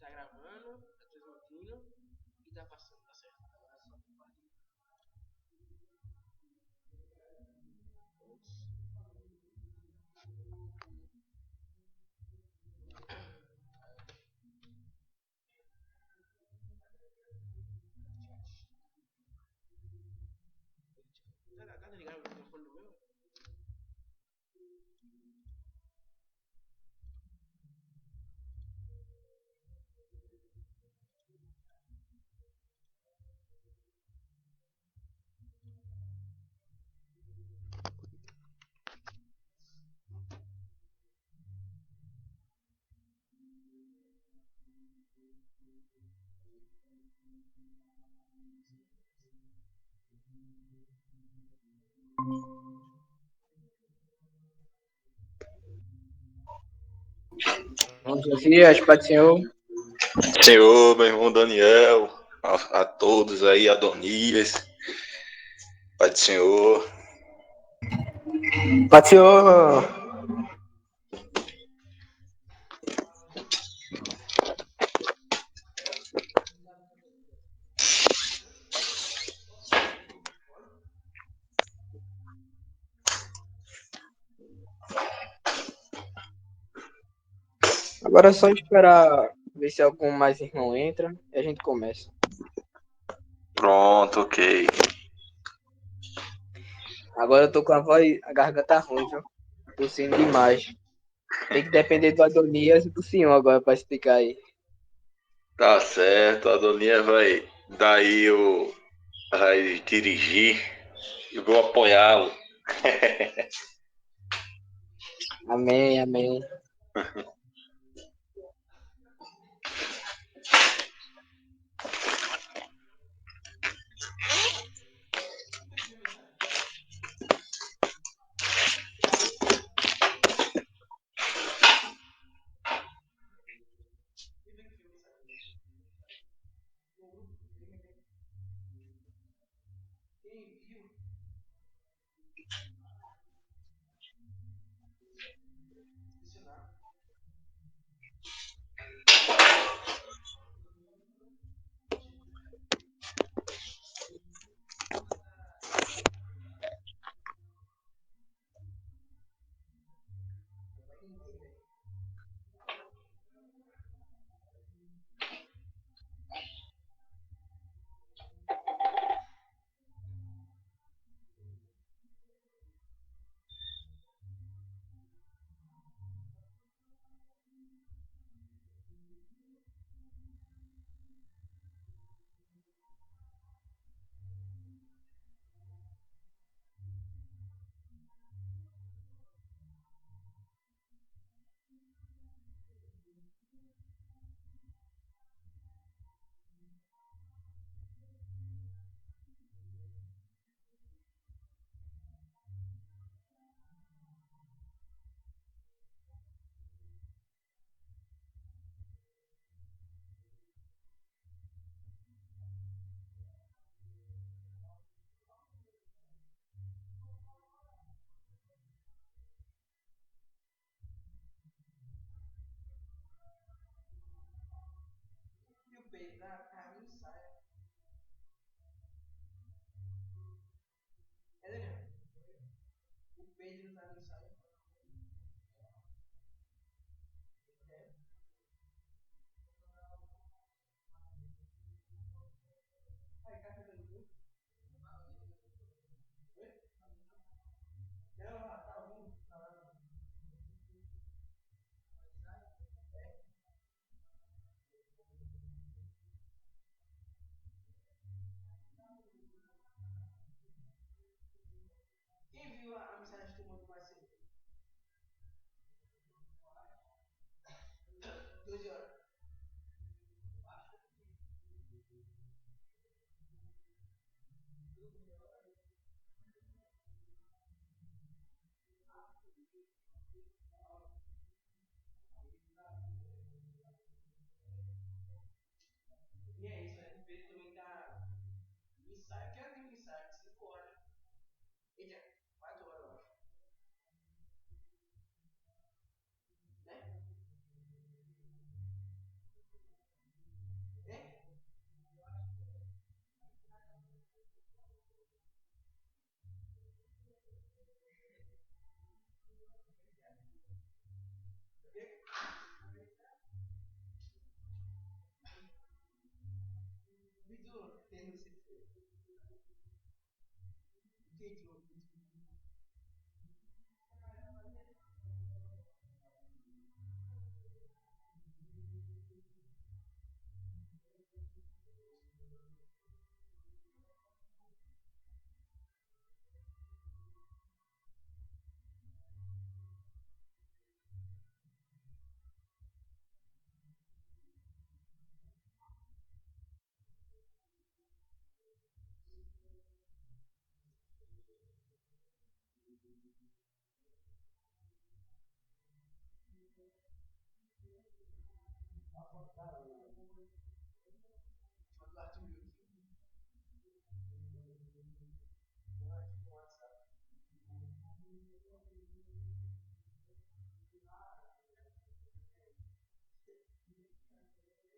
tá gravando, tá transmitindo e tá passando, tá certo? Tá ligado o microfone do meu? Bom dias, Pai do Senhor. Senhor, meu irmão Daniel, a todos aí, Adonias, Pai do Senhor. Pai do Senhor. Agora é só esperar ver se algum mais irmão entra e a gente começa. Pronto, ok. Agora eu tô com a garganta ruim, viu? Tossindo demais. Tem que depender do Adonias e do senhor agora pra explicar aí. Tá certo, Adonias vai dirigir e vou apoiá-lo. Amém, amém. E o peito tá no ensaio. É, Daniel? O Pedro tá no ensaio. Aí, cara, tá no grupo? Não, tá ouvindo? Quem viu a mensagem que tu mandou mais cedo?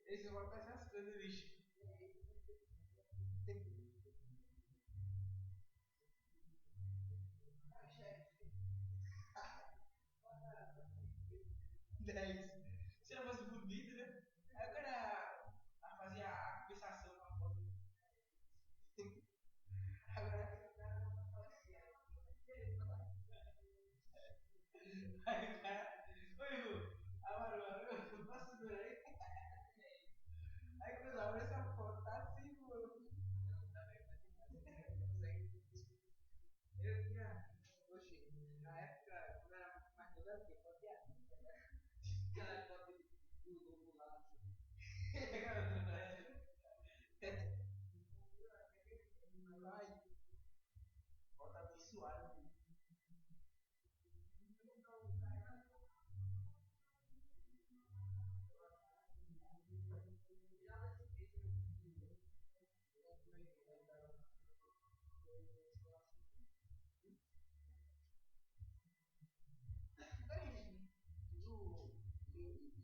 Esse vai passar as coisas, bicho. Dez. Se não fosse bonito, né? Aí o cara fazia a compensação com a foto. Agora, aí o cara. Oi, Ru. Amaro, eu posso segurar aí? Aí quando abre essa foto, tá assim, mano. Eu tinha. Oxi, na época, quando era mais novo, eu tinha foto de aquela foto do lobo lá. Vai, bota abençoado.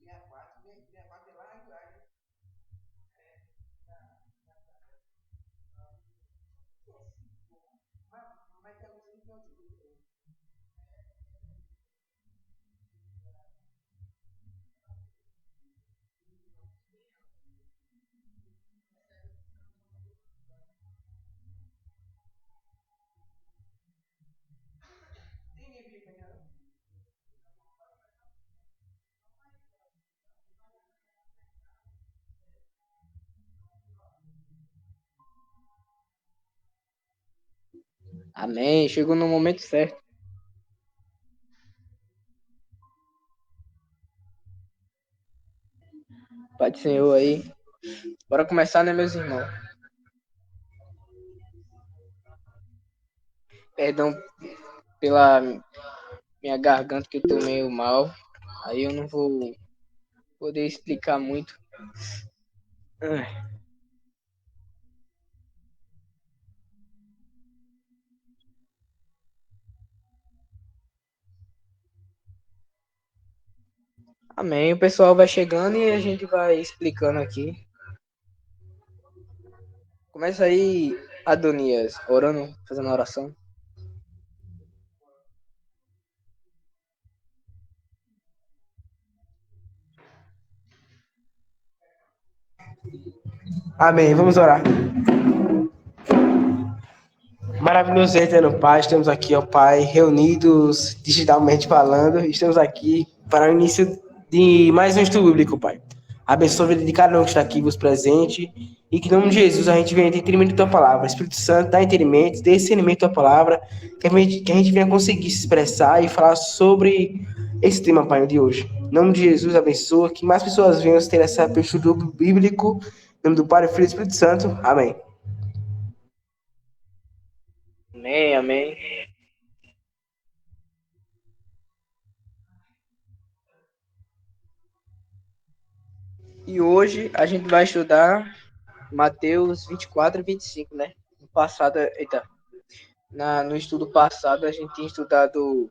Meia quatro, meia quatro é lá, né? Mas tem alguns que não tem. Tem ninguém pedindo pra cá, não? Amém. Chegou no momento certo. Pai do Senhor aí. Bora começar, né, meus irmãos? Perdão pela minha garganta que eu tô meio mal. Aí eu não vou poder explicar muito. Ah, amém. O pessoal vai chegando e a gente vai explicando aqui. Começa aí, Adonias, orando, fazendo a oração. Amém. Vamos orar. Maravilhoso e eterno Pai, estamos aqui, ó Pai, reunidos digitalmente falando, estamos aqui para o início de mais um estudo bíblico, Pai. Abençoa a vida de cada um que está aqui vos presente e que em nome de Jesus a gente venha ter entendimento da tua palavra. Espírito Santo, dá entendimento, dê discernimento da tua palavra, que a gente venha conseguir se expressar e falar sobre esse tema, Pai, de hoje. Em nome de Jesus, abençoa, que mais pessoas venham ter esse estudo bíblico. Em nome do Pai, do Filho e do Espírito Santo. Amém. Amém, amém. E hoje a gente vai estudar Mateus 24 e 25, né? No passado, eita, no estudo passado a gente tinha estudado,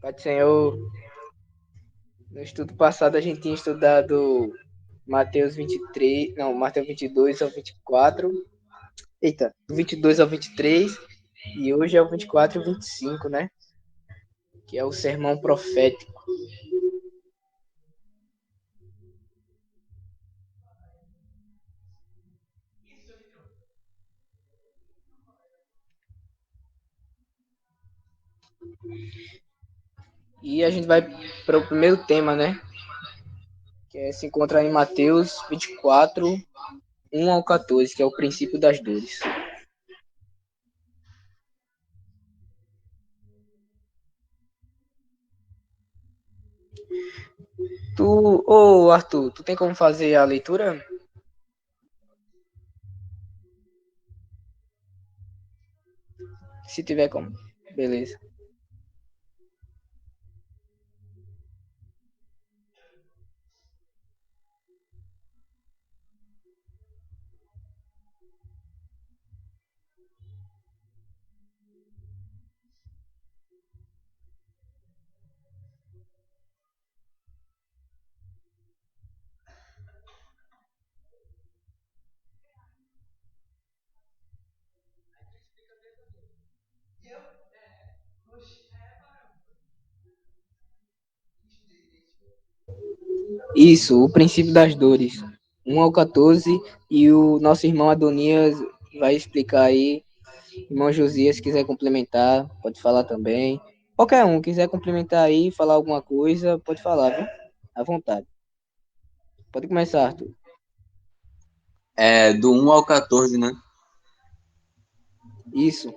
Pai do Senhor, no estudo passado a gente tinha estudado Mateus 23, não, Mateus 22 ao 24, eita, do 22 ao 23, e hoje é o 24 e o 25, né? Que é o sermão profético. E a gente vai para o primeiro tema, né? Que se encontra em Mateus 24, 1 ao 14, que é o princípio das dores. Arthur, tu tem como fazer a leitura? Se tiver como. Beleza. Isso, o princípio das dores. 1 ao 14, e o nosso irmão Adonias vai explicar aí. Irmão Josias, se quiser complementar, pode falar também. Qualquer um, quiser complementar aí, falar alguma coisa, pode falar, viu? À vontade. Pode começar, Arthur. É do 1 ao 14, né? Isso.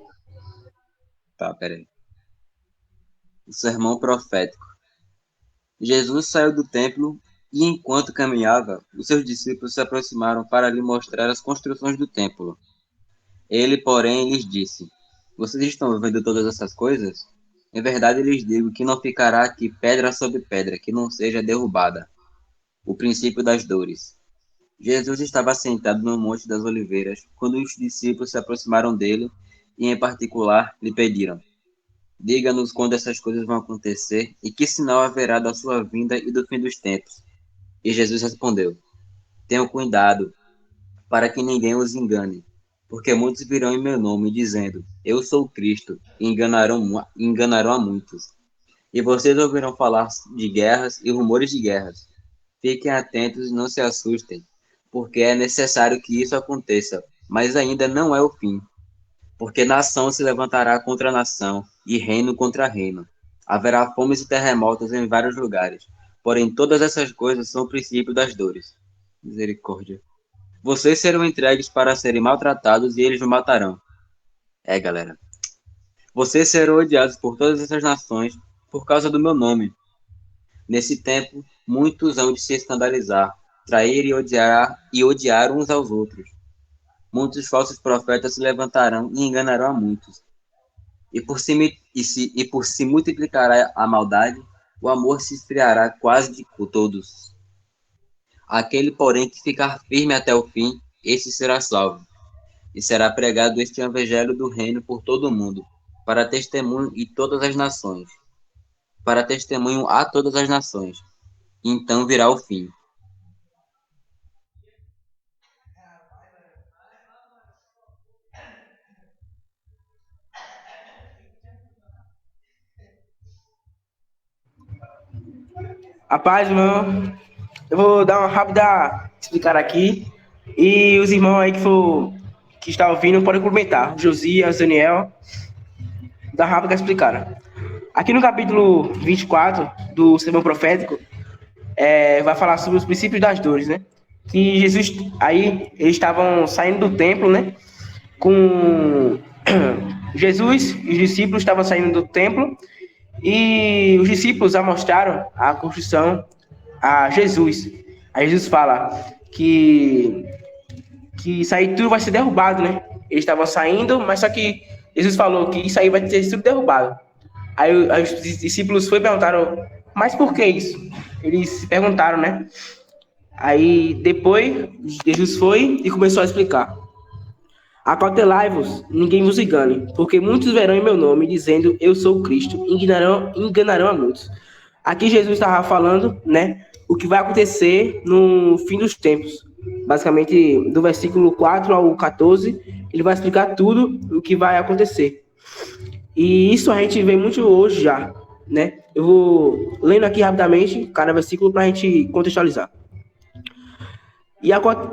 Tá, peraí. O sermão profético. Jesus saiu do templo e, enquanto caminhava, os seus discípulos se aproximaram para lhe mostrar as construções do templo. Ele, porém, lhes disse: Vocês estão vendo todas essas coisas? Em verdade lhes digo que não ficará aqui pedra sobre pedra que não seja derrubada. O princípio das dores. Jesus estava sentado no Monte das Oliveiras quando os discípulos se aproximaram dele e, em particular, lhe pediram: Diga-nos quando essas coisas vão acontecer e que sinal haverá da sua vinda e do fim dos tempos. E Jesus respondeu: Tenham cuidado para que ninguém os engane, porque muitos virão em meu nome dizendo: Eu sou Cristo, e enganarão a muitos. E vocês ouvirão falar de guerras e rumores de guerras. Fiquem atentos e não se assustem, porque é necessário que isso aconteça, mas ainda não é o fim. Porque nação se levantará contra nação, e reino contra reino. Haverá fomes e terremotos em vários lugares. Porém, todas essas coisas são o princípio das dores. Misericórdia. Vocês serão entregues para serem maltratados e eles o matarão. Galera. Vocês serão odiados por todas essas nações por causa do meu nome. Nesse tempo, muitos hão de se escandalizar, trair e odiar uns aos outros. Muitos falsos profetas se levantarão e enganarão a muitos. E por se multiplicará a maldade, o amor se esfriará quase de todos. Aquele, porém, que ficar firme até o fim, esse será salvo. E será pregado este evangelho do reino por todo o mundo, para testemunho a todas as nações. Então virá o fim. Rapaz, irmão, eu vou dar uma rápida explicar aqui. E os irmãos aí que estão ouvindo podem complementar. Josias, Daniel, dá uma rápida explicar. Aqui no capítulo 24 do sermão profético, vai falar sobre os princípios das dores, né? Que Jesus, aí, eles estavam saindo do templo, né? Com Jesus e os discípulos estavam saindo do templo e os discípulos amostraram a construção a Jesus. Aí Jesus fala que isso aí tudo vai ser derrubado, né? Eles estavam saindo, mas só que Jesus falou que isso aí vai ter tudo derrubado. Aí os discípulos perguntaram, mas por que isso? Eles se perguntaram, né? Aí depois Jesus foi e começou a explicar. Acautelai-vos, ninguém vos engane, porque muitos verão em meu nome, dizendo, eu sou o Cristo, enganarão a muitos. Aqui Jesus estava falando, né, o que vai acontecer no fim dos tempos. Basicamente, do versículo 4 ao 14, ele vai explicar tudo o que vai acontecer. E isso a gente vê muito hoje já, né? Eu vou lendo aqui rapidamente cada versículo para a gente contextualizar.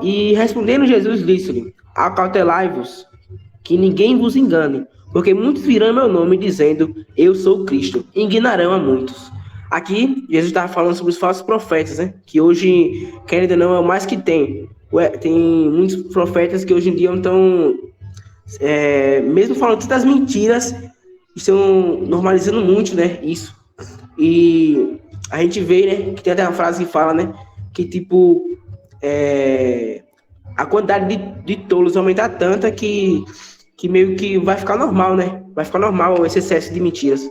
E respondendo Jesus disse-lhe, acautelai-vos, que ninguém vos engane, Porque muitos virão em meu nome dizendo, eu sou o Cristo, e enganarão a muitos. Aqui, Jesus estava falando sobre os falsos profetas, né? Que hoje, querendo ou não, é o mais que tem. Tem muitos profetas que hoje em dia estão, mesmo falando tantas mentiras, estão normalizando muito, né? Isso. E a gente vê, né? Que tem até uma frase que fala, né? Que tipo, a quantidade de tolos aumentar tanta que meio que vai ficar normal, né? Vai ficar normal esse excesso de mentiras.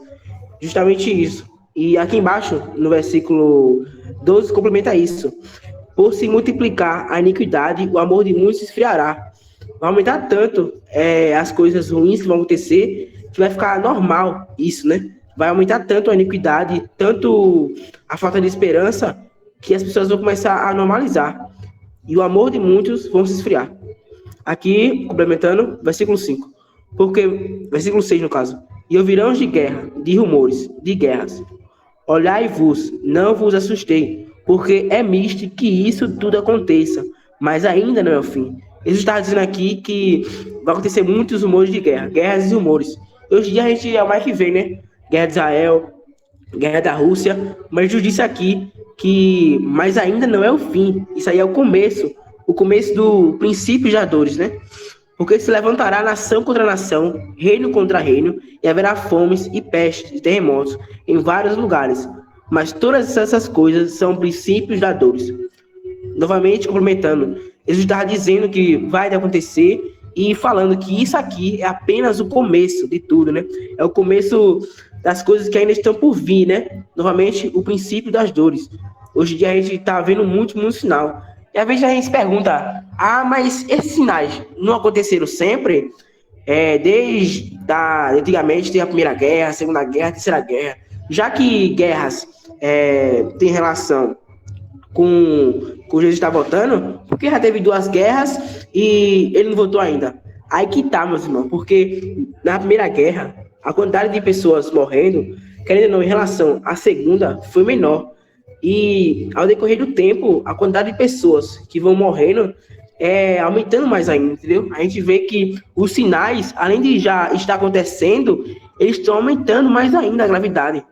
Justamente isso. E aqui embaixo, no versículo 12, complementa isso. Por se multiplicar a iniquidade, o amor de muitos se esfriará. Vai aumentar tanto as coisas ruins que vão acontecer, que vai ficar normal isso, né? Vai aumentar tanto a iniquidade, tanto a falta de esperança, que as pessoas vão começar a normalizar. E o amor de muitos vão se esfriar. Aqui, complementando, versículo 5. Porque, versículo 6 no caso. E ouvirão de guerra, de rumores, de guerras. Olhai-vos, não vos assustei, porque é misto que isso tudo aconteça, mas ainda não é o fim. Jesus está dizendo aqui que vai acontecer muitos rumores de guerra, guerras e rumores. Hoje em dia a gente é o mais que vê, né? Guerra de Israel, guerra da Rússia, mas Jesus disse aqui que, mas ainda não é o fim. Isso aí é o começo do princípio das dores, né? Porque se levantará nação contra nação, reino contra reino, e haverá fomes e pestes e terremotos em vários lugares. Mas todas essas coisas são princípios da dores. Novamente, complementando, Jesus estava dizendo que vai acontecer e falando que isso aqui é apenas o começo de tudo, né? É o começo das coisas que ainda estão por vir, né? Novamente, o princípio das dores. Hoje em dia a gente está vendo muito sinal. E às vezes a gente se pergunta, mas esses sinais não aconteceram sempre? Desde antigamente tem a Primeira Guerra, a Segunda Guerra, a Terceira Guerra. Já que guerras têm relação com Jesus está voltando, porque já teve 2 guerras e ele não voltou ainda. Aí que tá, meus irmãos, porque na Primeira Guerra, a quantidade de pessoas morrendo, querendo ou não, em relação à Segunda, foi menor. E ao decorrer do tempo, a quantidade de pessoas que vão morrendo aumentando mais ainda, entendeu? A gente vê que os sinais, além de já estar acontecendo, eles estão aumentando mais ainda a gravidade.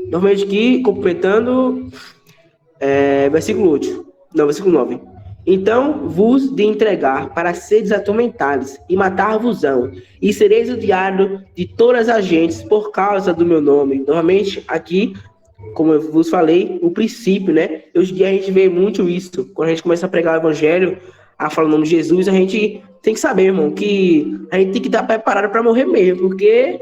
Normalmente aqui, completando, versículo 9. Então vos de entregar para seres atormentados e matar-vos-ão, e sereis odiados de todas as gentes por causa do meu nome. Novamente aqui, como eu vos falei, o princípio, né? Hoje em dia a gente vê muito isso. Quando a gente começa a pregar o evangelho, a falar o nome de Jesus, a gente tem que saber, irmão, que a gente tem que estar preparado para morrer mesmo, porque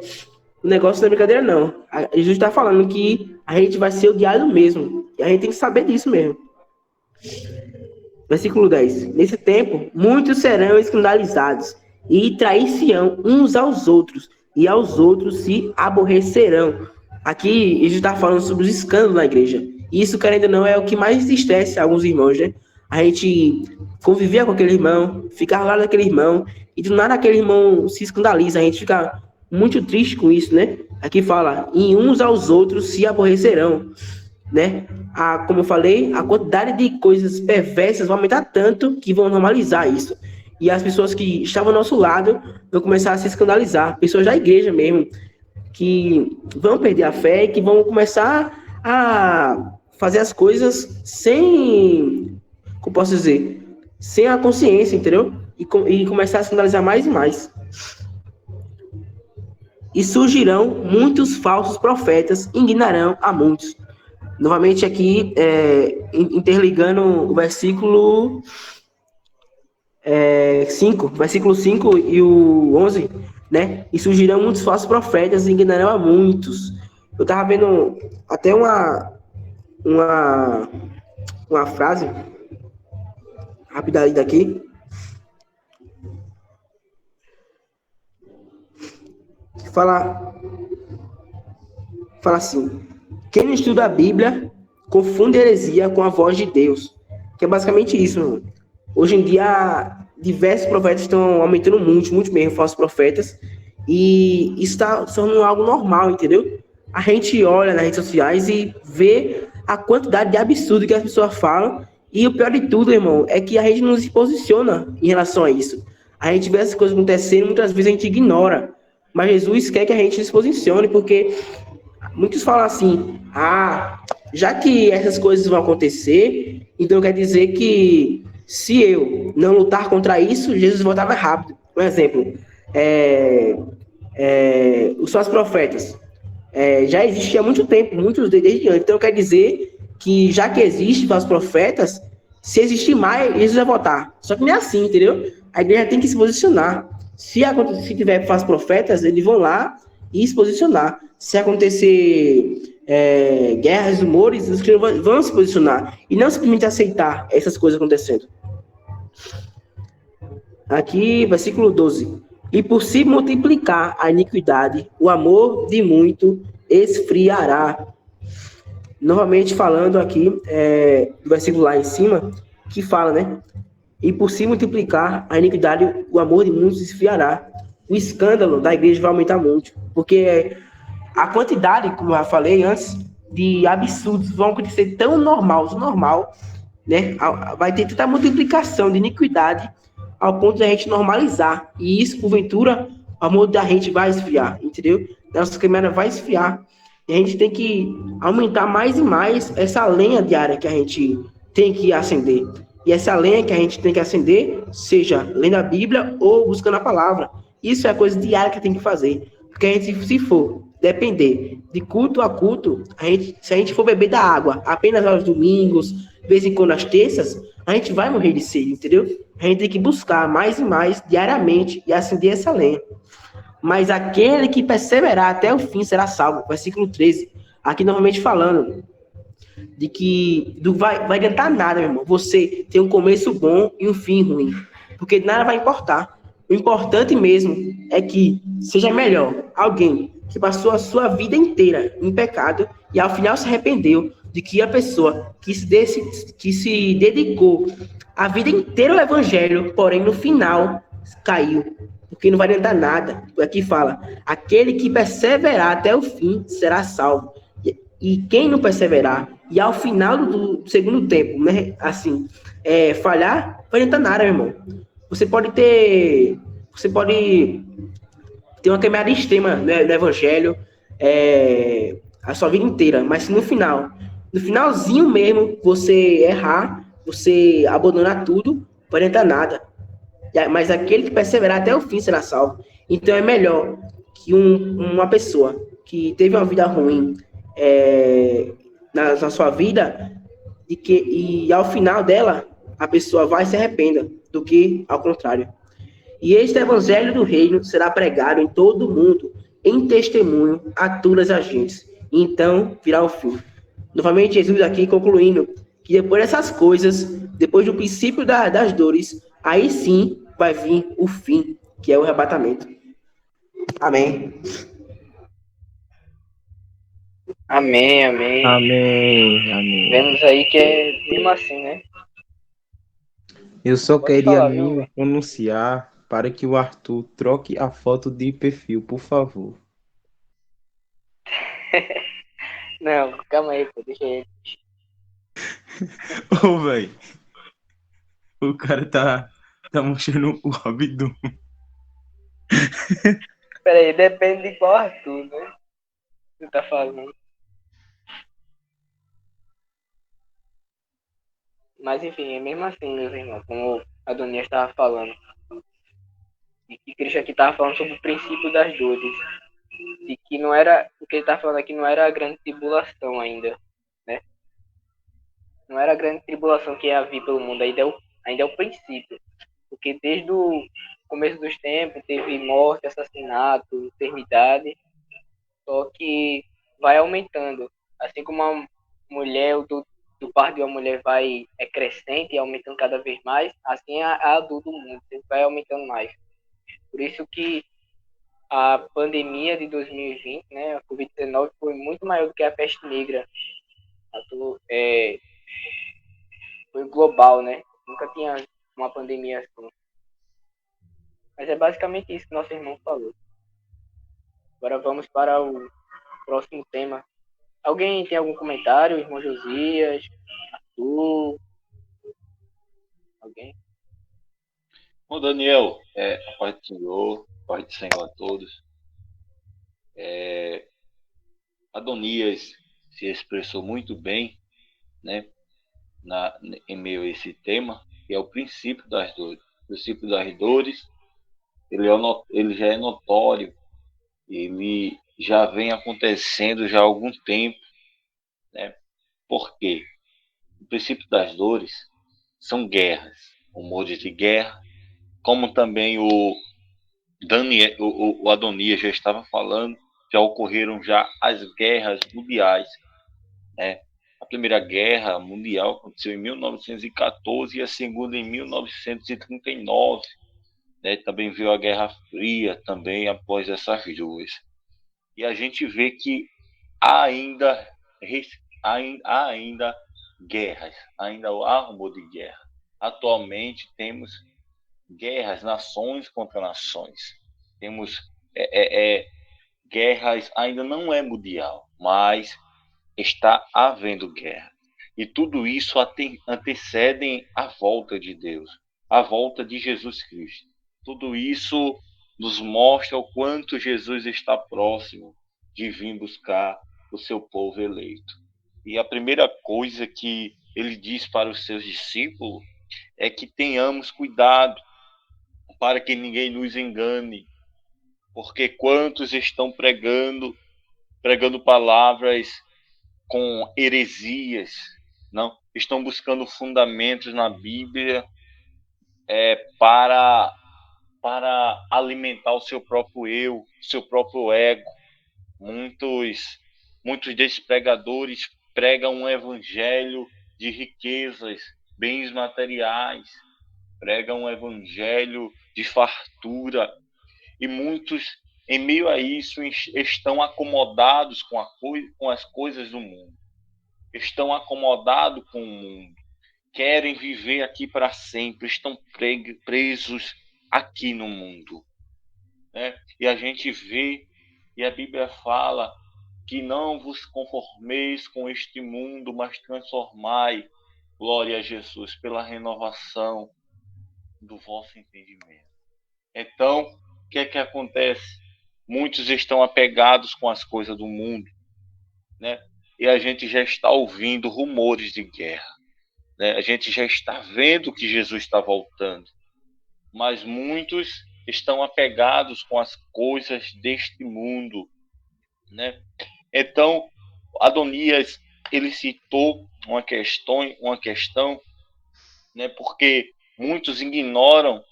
o negócio não é brincadeira, não. Jesus está falando que a gente vai ser odiado mesmo. E a gente tem que saber disso mesmo. Versículo 10. Nesse tempo, muitos serão escandalizados e trair-se-ão uns aos outros, e aos outros se aborrecerão. Aqui, Jesus está falando sobre os escândalos na igreja. E isso, querendo ou não, é o que mais entristece alguns irmãos, né? A gente convivia com aquele irmão, ficar lá daquele irmão, e do nada aquele irmão se escandaliza. A gente fica muito triste com isso, né? Aqui fala, e uns aos outros se aborrecerão, né? Como eu falei, a quantidade de coisas perversas vai aumentar tanto que vão normalizar isso. E as pessoas que estavam ao nosso lado vão começar a se escandalizar. Pessoas da igreja mesmo, que vão perder a fé e que vão começar a fazer as coisas sem, como posso dizer, sem a consciência, entendeu? E começar a escandalizar mais e mais. E surgirão muitos falsos profetas, enganarão a muitos. Novamente aqui, interligando o versículo 5, versículo 5 e o 11, né? E surgirão muitos falsos profetas e enganarão a muitos. Eu tava vendo até uma frase rápida ali daqui. Fala assim: quem não estuda a Bíblia confunde a heresia com a voz de Deus. Que é basicamente isso, mano. Hoje em dia, diversos profetas estão aumentando muito mesmo, falsos profetas. E isso está se tornando algo normal, entendeu? A gente olha nas redes sociais e vê a quantidade de absurdo que as pessoas falam. E o pior de tudo, irmão, é que a gente não se posiciona em relação a isso. A gente vê essas coisas acontecendo, muitas vezes a gente ignora. Mas Jesus quer que a gente se posicione, porque muitos falam assim, já que essas coisas vão acontecer, então quer dizer que se eu não lutar contra isso, Jesus voltava rápido. Por exemplo, os falsos profetas já existia há muito tempo, muitos desde antes. Então quer dizer que já que existe falsos profetas, se existir mais, Jesus vai voltar. Só que não é assim, entendeu? A igreja tem que se posicionar. Se tiver falsos profetas, eles vão lá e se posicionar. Se acontecer guerras, rumores, os cristãos vão se posicionar e não simplesmente aceitar essas coisas acontecendo. Aqui, versículo 12. E por se multiplicar a iniquidade, o amor de muito esfriará. Novamente falando aqui, do versículo lá em cima, que fala, né? E por se multiplicar a iniquidade, o amor de muitos esfriará. O escândalo da igreja vai aumentar muito. Porque a quantidade, como eu já falei antes, de absurdos vão acontecer tão normal, né? Vai ter tanta multiplicação de iniquidade ao ponto de a gente normalizar. E isso, porventura, o amor da gente vai esfriar, entendeu? Nossa caminhada vai esfriar. E a gente tem que aumentar mais e mais essa lenha diária que a gente tem que acender. E essa lenha que a gente tem que acender, seja lendo a Bíblia ou buscando a palavra. Isso é a coisa diária que tem que fazer. Porque a gente, se for depender de culto a culto, se a gente for beber da água apenas aos domingos, de vez em quando às terças, a gente vai morrer de sede, entendeu? A gente tem que buscar mais e mais diariamente e acender essa lenha. Mas aquele que perseverar até o fim será salvo. Versículo 13. Aqui novamente falando de que não vai adiantar nada, meu irmão. Você tem um começo bom e um fim ruim. Porque nada vai importar. O importante mesmo é que seja melhor alguém que passou a sua vida inteira em pecado e ao final se arrependeu de que a pessoa que se dedicou a vida inteira ao evangelho, porém no final caiu. Porque não vai adiantar nada. Aqui fala, aquele que perseverar até o fim será salvo. E quem não perseverar, e ao final do segundo tempo, né, assim, falhar, não vai adiantar nada, meu irmão. Você pode ter uma caminhada extrema, né, no evangelho, a sua vida inteira, mas se no finalzinho mesmo, você errar, você abandonar tudo, não vai adiantar nada. Mas aquele que perseverar até o fim será salvo. Então é melhor que uma pessoa que teve uma vida ruim na sua vida e ao final dela a pessoa vai e se arrependa do que ao contrário. E este evangelho do reino será pregado em todo o mundo em testemunho a todas as gentes. E então virá o fim. Novamente Jesus aqui concluindo que depois dessas coisas, depois do princípio das dores, aí sim vai vir o fim, que é o arrebatamento. Amém. Amém, amém. Amém, amém. Vemos aí que é mesmo assim, né? Eu só Pode queria falar, me viu? pronunciar para que o Arthur troque a foto de perfil, por favor. Não, calma aí, pô, deixa ele. Ô, velho, o cara tá mostrando o abdômen. Pera aí, depende de qual Arthur, né? Você tá falando. Mas enfim, é mesmo assim, meus irmãos, como a Donias estava falando. E que Cristo aqui estava falando sobre o princípio das dores. E que não era, o que ele estava falando aqui não era a grande tribulação ainda, né? Não era a grande tribulação que ia vir pelo mundo, ainda é o princípio. Porque desde o começo dos tempos teve morte, assassinato, enfermidade, só que vai aumentando. Assim como a mulher, do parto de uma mulher é crescente e aumentando cada vez mais, assim a dor do mundo vai aumentando mais. Por isso que a pandemia de 2020, né, a Covid-19, foi muito maior do que a peste negra. Foi global, né? Nunca tinha uma pandemia assim. Mas é basicamente isso que nosso irmão falou. Agora vamos para o próximo tema. Alguém tem algum comentário? Irmão Josias? Arthur? Alguém? Bom, Daniel, a paz do Senhor a todos. Adonias se expressou muito bem, né, em meio a esse tema, que é o princípio das dores. O princípio das dores, ele já é notório, ele já vem acontecendo já há algum tempo, né? Por quê? O princípio das dores são guerras, rumores de guerra, como também o Adonias já estava falando, já ocorreram já as guerras mundiais, né? A Primeira Guerra Mundial aconteceu em 1914 e a Segunda em 1939, né? Também veio a Guerra Fria também após essas duas. E a gente vê que há ainda, há ainda guerras, ainda há rumor de guerra. Atualmente temos guerras, nações contra nações. Temos guerras, ainda não é mundial, mas está havendo guerra. E tudo isso antecede a volta de Deus, a volta de Jesus Cristo. Tudo isso nos mostra o quanto Jesus está próximo de vir buscar o seu povo eleito. E a primeira coisa que ele diz para os seus discípulos é que tenhamos cuidado para que ninguém nos engane, porque quantos estão pregando palavras com heresias, não estão buscando fundamentos na Bíblia para alimentar o seu próprio eu, seu próprio ego. Muitos desses pregadores pregam um evangelho de riquezas, bens materiais, pregam um evangelho de fartura, e muitos, em meio a isso, estão acomodados com as coisas do mundo, estão acomodados com o mundo, querem viver aqui para sempre, estão presos aqui no mundo, né? E a gente vê, e a Bíblia fala que não vos conformeis com este mundo, mas transformai, glória a Jesus, pela renovação do vosso entendimento. Então, o que é que acontece? Muitos estão apegados com as coisas do mundo, né? E a gente já está ouvindo rumores de guerra, né? A gente já está vendo que Jesus está voltando, mas muitos estão apegados com as coisas deste mundo, né? Então, Adonias, ele citou uma questão, né? Porque muitos ignoram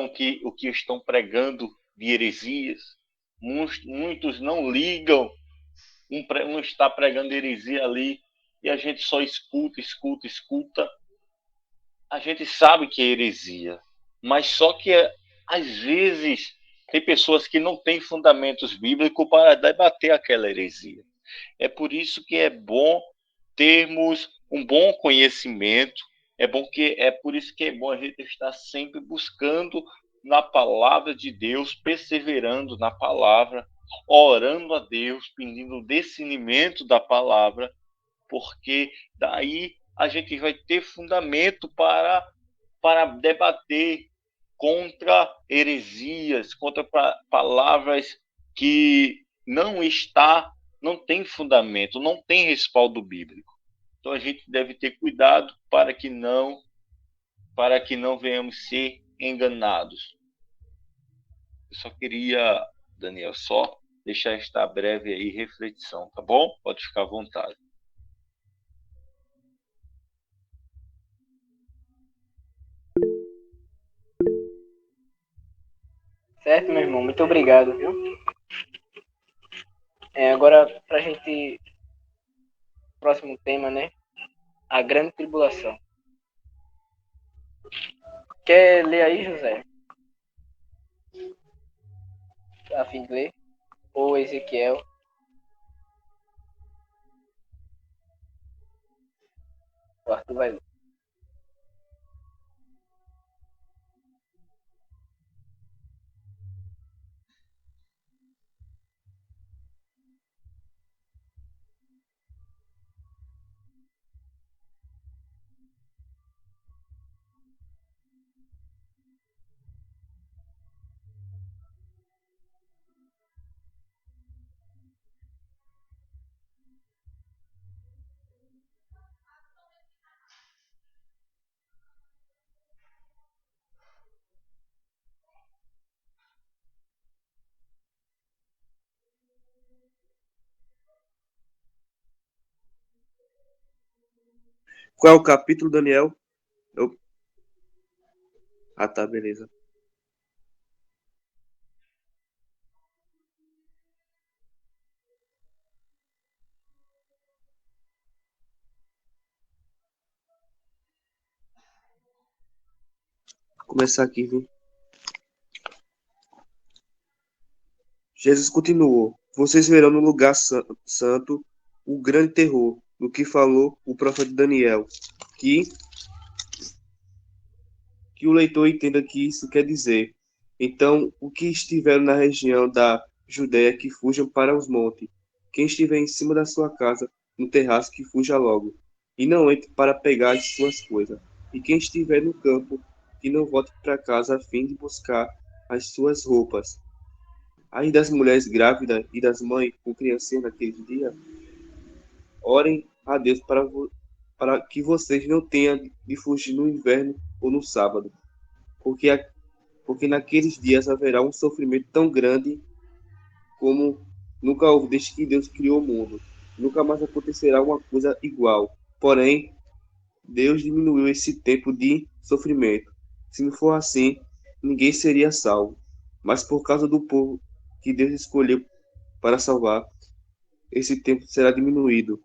o que estão pregando de heresias. Muitos não ligam, um está pregando heresia ali e a gente só escuta. A gente sabe que é heresia, mas só que às vezes tem pessoas que não têm fundamentos bíblicos para debater aquela heresia. É por isso que é bom termos um bom conhecimento, é por isso que é bom a gente estar sempre buscando na palavra de Deus, perseverando na palavra, orando a Deus, pedindo o discernimento da palavra, porque daí a gente vai ter fundamento para debater contra heresias, contra palavras que não tem fundamento, não tem respaldo bíblico. Então a gente deve ter cuidado para que não venhamos ser enganados. Eu só queria, Daniel, só deixar esta breve aí reflexão, tá bom? Pode ficar à vontade. Certo, meu irmão? Muito obrigado, viu? Agora, pra gente... Próximo tema, né? A grande tribulação. Quer ler aí, José? Tá a fim de ler? Ou Ezequiel? O Arthur vai ler. Qual é o capítulo, Daniel? Eu... Ah, tá, beleza. Vou começar aqui, viu? Jesus continuou: Vocês verão no lugar santo o grande terror, do que falou o profeta Daniel, que o leitor entenda que isso quer dizer. Então, o que estiver na região da Judéia, que fujam para os montes. Quem estiver em cima da sua casa, no terraço, que fuja logo. E não entre para pegar as suas coisas. E quem estiver no campo, que não volte para casa a fim de buscar as suas roupas. Ai das mulheres grávidas e das mães com criancinha naquele dia, orem a Deus para que vocês não tenham de fugir no inverno ou no sábado, porque, porque naqueles dias haverá um sofrimento tão grande como nunca houve desde que Deus criou o mundo. Nunca mais acontecerá uma coisa igual. Porém, Deus diminuiu esse tempo de sofrimento. Se não for assim, ninguém seria salvo. Mas por causa do povo que Deus escolheu para salvar, esse tempo será diminuído.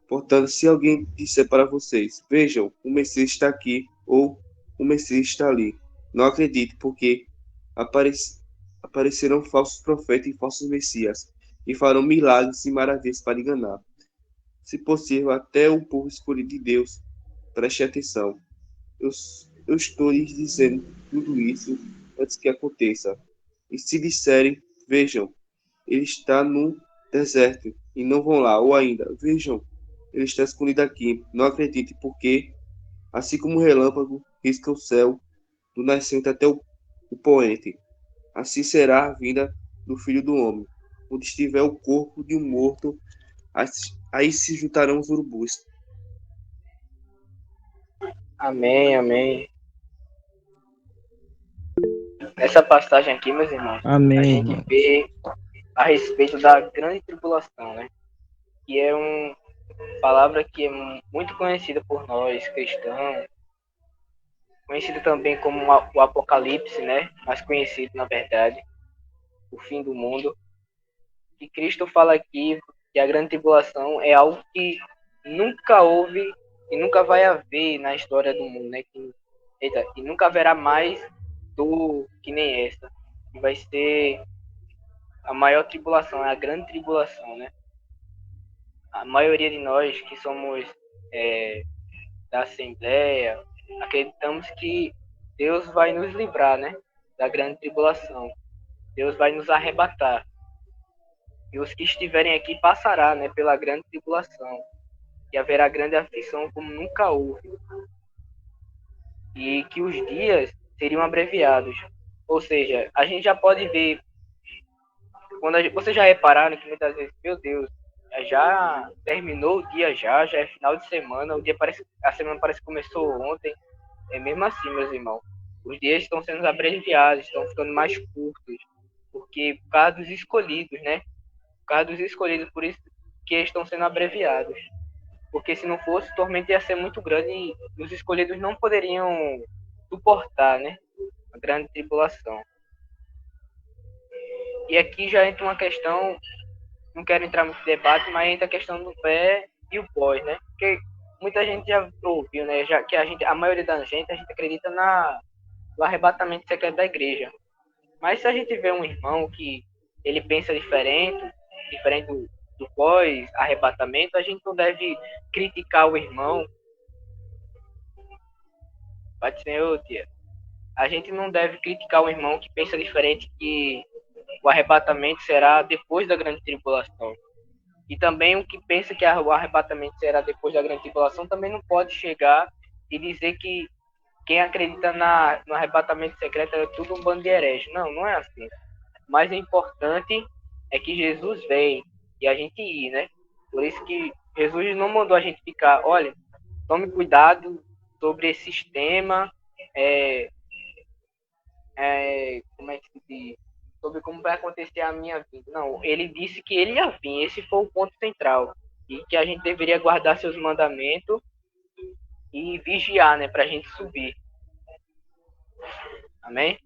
Portanto, se alguém disser para vocês, vejam, o Messias está aqui, ou o Messias está ali, não acredite, porque aparecerão falsos profetas e falsos messias, e farão milagres e maravilhas para enganar, se possível, até o povo escolhido de Deus. Preste atenção. Eu, eu estou lhes dizendo tudo isso antes que aconteça. E se disserem, vejam, ele está no deserto, e não vão lá, ou ainda, vejam, ele está escondido aqui, não acredite, porque, assim como o relâmpago risca o céu, do nascente até o poente, assim será a vinda do Filho do Homem. Onde estiver o corpo de um morto, aí se juntarão os urubus. Amém, amém. Nessa passagem aqui, meus irmãos, a Amém, gente irmão. vê a respeito da grande tribulação, né? Que é uma palavra que é muito conhecida por nós cristãos, conhecida também como o Apocalipse, né? Mais conhecido, na verdade, o fim do mundo. E Cristo fala aqui que a grande tribulação é algo que nunca houve e nunca vai haver na história do mundo, né? E nunca haverá mais do que nem essa. Que vai ser a maior tribulação, é a grande tribulação, né? A maioria de nós que somos da Assembleia acreditamos que Deus vai nos livrar, né? Da grande tribulação. Deus vai nos arrebatar. E os que estiverem aqui passará, né, pela grande tribulação. E haverá grande aflição como nunca houve. E que os dias seriam abreviados. Ou seja, a gente já pode ver, vocês já repararam que muitas vezes, meu Deus, já terminou o dia já é final de semana, a semana parece que começou ontem. É mesmo assim, meus irmãos. Os dias estão sendo abreviados, estão ficando mais curtos, porque por causa dos escolhidos, né? Por causa dos escolhidos, por isso que eles estão sendo abreviados. Porque se não fosse, o tormento ia ser muito grande e os escolhidos não poderiam suportar, né? A grande tribulação. E aqui já entra uma questão, não quero entrar muito em debate, mas entra a questão do pré e o pós, né? Porque muita gente já ouviu, né? Já que a maioria da gente, a gente acredita no arrebatamento secreto da igreja. Mas se a gente vê um irmão que ele pensa diferente do pós-arrebatamento, a gente não deve criticar o irmão. Pode ser, ô tia. A gente não deve criticar o irmão que pensa diferente, que o arrebatamento será depois da grande tribulação. E também o que pensa que o arrebatamento será depois da grande tribulação também não pode chegar e dizer que quem acredita no arrebatamento secreto é tudo um bando de herege. Não, não é assim. O mais importante é que Jesus vem e a gente ir, né? Por isso que Jesus não mandou a gente ficar, olha, tome cuidado sobre esse sistema, como é que se diz? Sobre como vai acontecer a minha vida. Não, ele disse que ele ia vir, esse foi o ponto central. e que a gente deveria guardar seus mandamentos e vigiar, né, para a gente subir. Amém?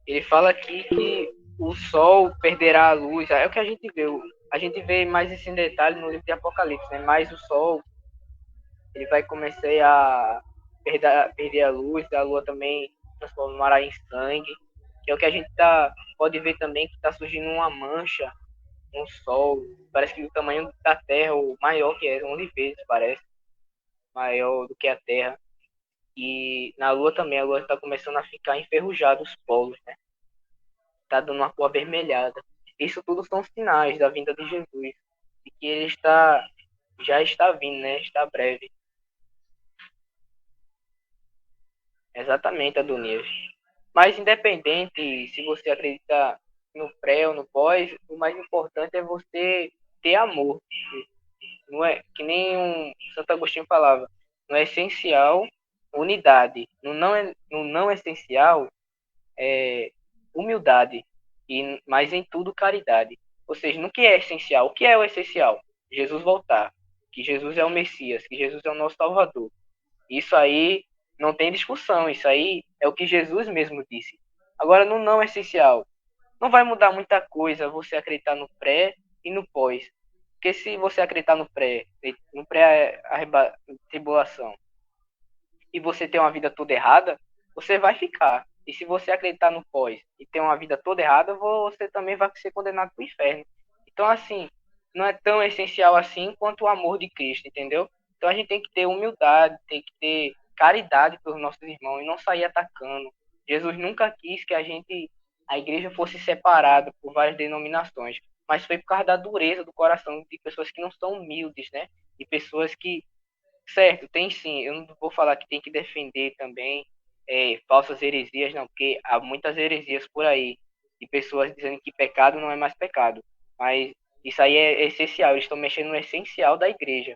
Ele fala aqui que o sol perderá a luz. É o que a gente vê. A gente vê mais esse detalhe no livro de Apocalipse, né? Mas o sol, ele vai começar a perder a luz, a lua também transformará em sangue. Que é o que a gente pode ver também, que está surgindo uma mancha no sol. Parece que o tamanho da Terra, o maior que é, 11 vezes, parece. Maior do que a Terra. E na lua também, a lua está começando a ficar enferrujada, os polos, né? Está dando uma cor avermelhada. Isso tudo são sinais da vinda de Jesus. E que ele já está vindo, né? Está breve. Exatamente, Adonias. Mas independente se você acredita no pré ou no pós, o mais importante é você ter amor. Não é que nem Santo Agostinho falava, não é essencial unidade, no não essencial é humildade, mas em tudo caridade. Ou seja, no que é essencial, o que é o essencial? Jesus voltar, que Jesus é o Messias, que Jesus é o nosso Salvador. Isso aí não tem discussão, isso aí é o que Jesus mesmo disse. Agora, no não essencial, não vai mudar muita coisa você acreditar no pré e no pós. Porque se você acreditar no pré-tribulação, e você tem uma vida toda errada, você vai ficar. E se você acreditar no pós e ter uma vida toda errada, você também vai ser condenado para o inferno. Então, assim, não é tão essencial assim quanto o amor de Cristo, entendeu? Então a gente tem que ter humildade, tem que ter caridade pelos nossos irmãos e não sair atacando. Jesus nunca quis que a igreja fosse separada por várias denominações, mas foi por causa da dureza do coração de pessoas que não são humildes, né? De pessoas que, certo, tem sim, eu não vou falar que tem que defender também falsas heresias, não, porque há muitas heresias por aí, de pessoas dizendo que pecado não é mais pecado, mas isso aí é essencial, eles estão mexendo no essencial da igreja,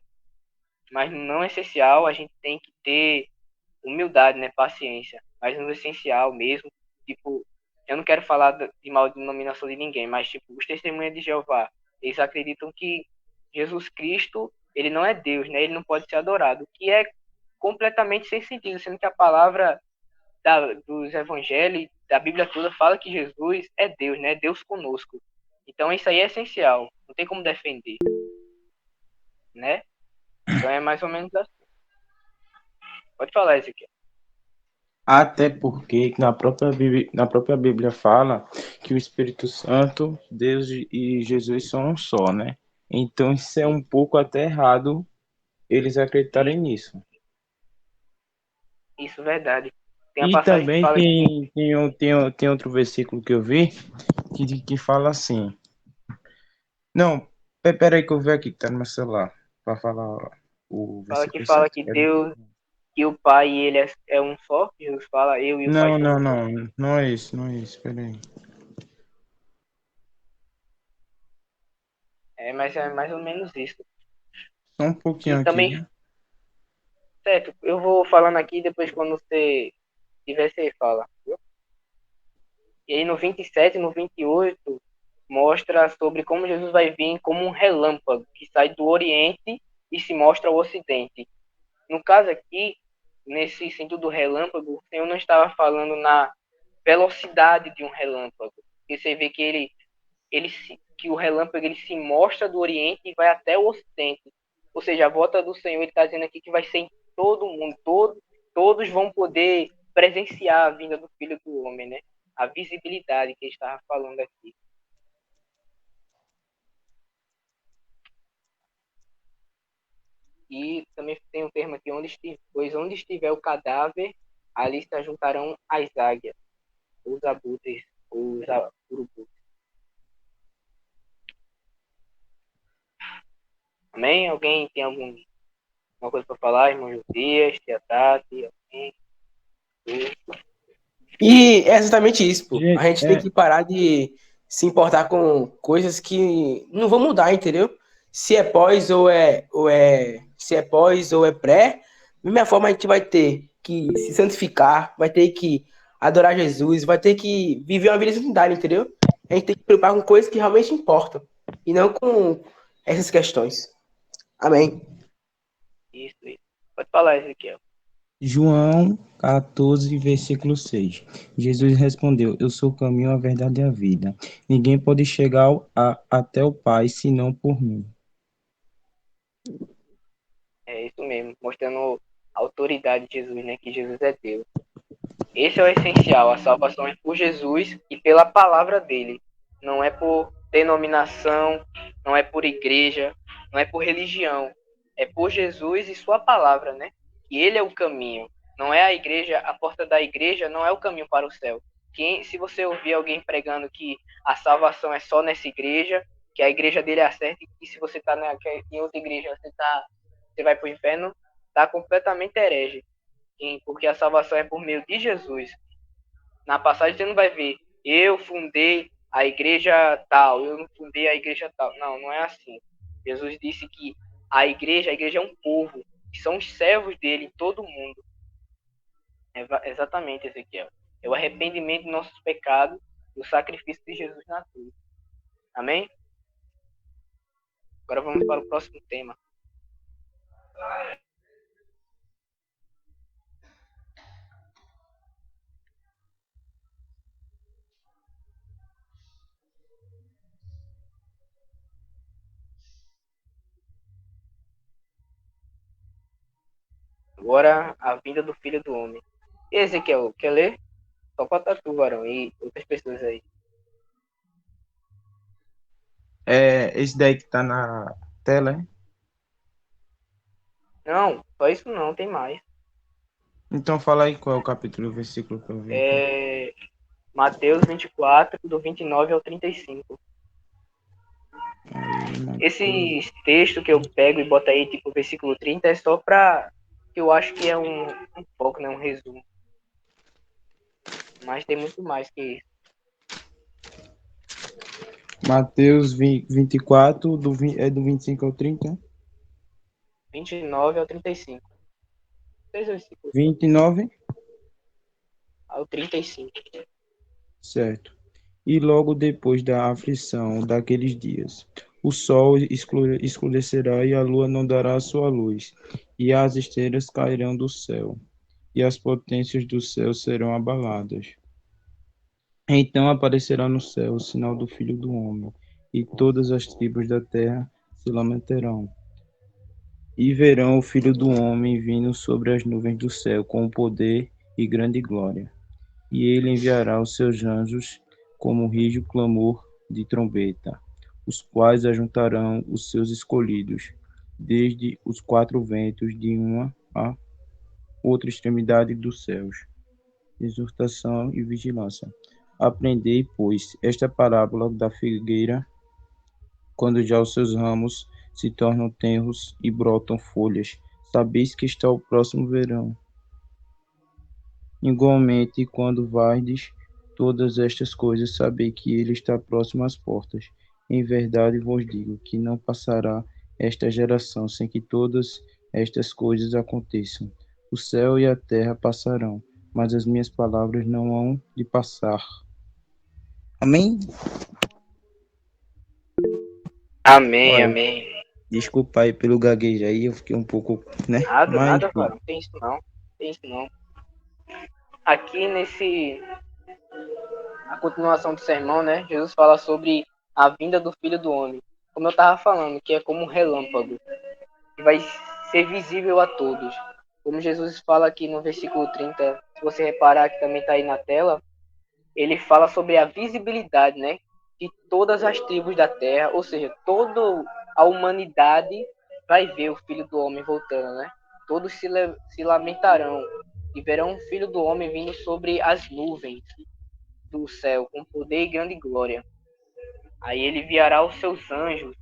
mas no não essencial a gente tem que ter humildade, né, paciência, mas no essencial mesmo, tipo, eu não quero falar de mal de denominação de ninguém, mas tipo, os testemunhas de Jeová, eles acreditam que Jesus Cristo, ele não é Deus, né, ele não pode ser adorado, que é completamente sem sentido, sendo que a palavra dos evangelhos, da Bíblia toda, fala que Jesus é Deus, né, Deus conosco. Então isso aí é essencial, não tem como defender, né? Então é mais ou menos assim. Pode falar, Ezequiel. Até porque na própria Bíblia fala que o Espírito Santo, Deus e Jesus são um só, né? Então isso é um pouco até errado eles acreditarem nisso. Isso é verdade. Tem a E passagem que também fala que tem outro versículo que eu vi que fala assim. Não, peraí que eu vi aqui que tá no meu celular para falar o versículo fala certo. que Deus, que o Pai e ele é um só. Jesus fala, eu e o Pai Não, somos não, um só. não é isso, peraí. Mas é mais ou menos isso. Só um pouquinho E aqui, também, viu? certo, eu vou falando aqui, depois quando você tiver, você fala. Viu? E aí no 27, no 28, mostra sobre como Jesus vai vir como um relâmpago que sai do Oriente e se mostra ao Ocidente. No caso aqui, nesse sentido do relâmpago, o Senhor não estava falando na velocidade de um relâmpago. Porque você vê que que o relâmpago ele se mostra do Oriente e vai até o Ocidente. Ou seja, a volta do Senhor, ele está dizendo aqui que vai ser em todo mundo, todos vão poder presenciar a vinda do Filho do Homem, né? A visibilidade que ele estava falando aqui. E também tem um termo aqui, pois onde estiver o cadáver, ali se juntarão as águias, os abutres, os urubus. Amém? Alguém tem alguma coisa para falar, irmão Josias, tia Tati, alguém? E é exatamente isso, pô. A Gente, gente tem que parar de se importar com coisas que não vão mudar, entendeu? Se é pós se é pós ou é pré, da mesma forma a gente vai ter que se santificar, vai ter que adorar Jesus, vai ter que viver uma vida de santidade, entendeu? A gente tem que se preocupar com coisas que realmente importam e não com essas questões. Amém. Isso. Pode falar, Ezequiel. João 14, versículo 6. Jesus respondeu: Eu sou o caminho, a verdade e a vida. Ninguém pode chegar até o Pai senão por mim. É isso mesmo, mostrando a autoridade de Jesus, né? Que Jesus é Deus. Esse é o essencial, a salvação é por Jesus e pela palavra dele. Não é por denominação, não é por igreja, não é por religião. É por Jesus e sua palavra, né? Que ele é o caminho. Não é a igreja, a porta da igreja não é o caminho para o céu. Se você ouvir alguém pregando que a salvação é só nessa igreja, que a igreja dele é a certa, e se você está em outra igreja, você vai para o inferno, está completamente herege. Porque a salvação é por meio de Jesus. Na passagem você não vai ver, eu fundei a igreja tal, eu não fundei a igreja tal. Não, não é assim. Jesus disse que a igreja é um povo, que são os servos dele em todo o mundo. Exatamente, Ezequiel. É o arrependimento dos nossos pecados e o sacrifício de Jesus na cruz. Amém? Agora vamos para o próximo tema. Agora, a vinda do Filho do Homem. E Ezequiel, quer ler? Só falta tu, Varão, e outras pessoas aí. É esse daí que tá na tela, hein? Não, só isso não, tem mais. Então fala aí qual é o capítulo e o versículo que eu vi aqui. É Mateus 24, do 29 ao 35. Esse texto que eu pego e boto aí, tipo, versículo 30, é só pra... Eu acho que é um pouco, né? Um resumo. Mas tem muito mais que isso. Mateus 24, do 25 ao 30? 29 ao 35. 3 versículos. 29? Ao 35. Certo. E logo depois da aflição daqueles dias, o sol escurecerá e a lua não dará a sua luz, e as estrelas cairão do céu, e as potências do céu serão abaladas. Então aparecerá no céu o sinal do Filho do Homem, e todas as tribos da terra se lamentarão. E verão o Filho do Homem vindo sobre as nuvens do céu com poder e grande glória. E ele enviará os seus anjos como um rígido clamor de trombeta, os quais ajuntarão os seus escolhidos, desde os quatro ventos de uma a outra extremidade dos céus. Exortação e vigilância. Aprendei, pois, esta parábola da figueira, quando já os seus ramos se tornam tenros e brotam folhas, sabeis que está o próximo verão. Igualmente, quando vardes todas estas coisas, sabei que ele está próximo às portas. Em verdade vos digo que não passará esta geração sem que todas estas coisas aconteçam. O céu e a terra passarão, mas as minhas palavras não hão de passar. Amém? Amém, Olha, amém. desculpa aí pelo gaguejo aí, eu fiquei um pouco, né? Mas, Nada, enfim. cara. Não tem isso não. Tem isso não. Aqui a continuação do sermão, né? Jesus fala sobre a vinda do Filho do Homem. Como eu estava falando, que é como um relâmpago, que vai ser visível a todos. Como Jesus fala aqui no versículo 30, se você reparar que também está aí na tela, ele fala sobre a visibilidade, né? De todas as tribos da terra, ou seja, toda a humanidade vai ver o Filho do Homem voltando, né? Todos se lamentarão e verão o Filho do Homem vindo sobre as nuvens do céu com poder e grande glória. Aí ele enviará os seus anjos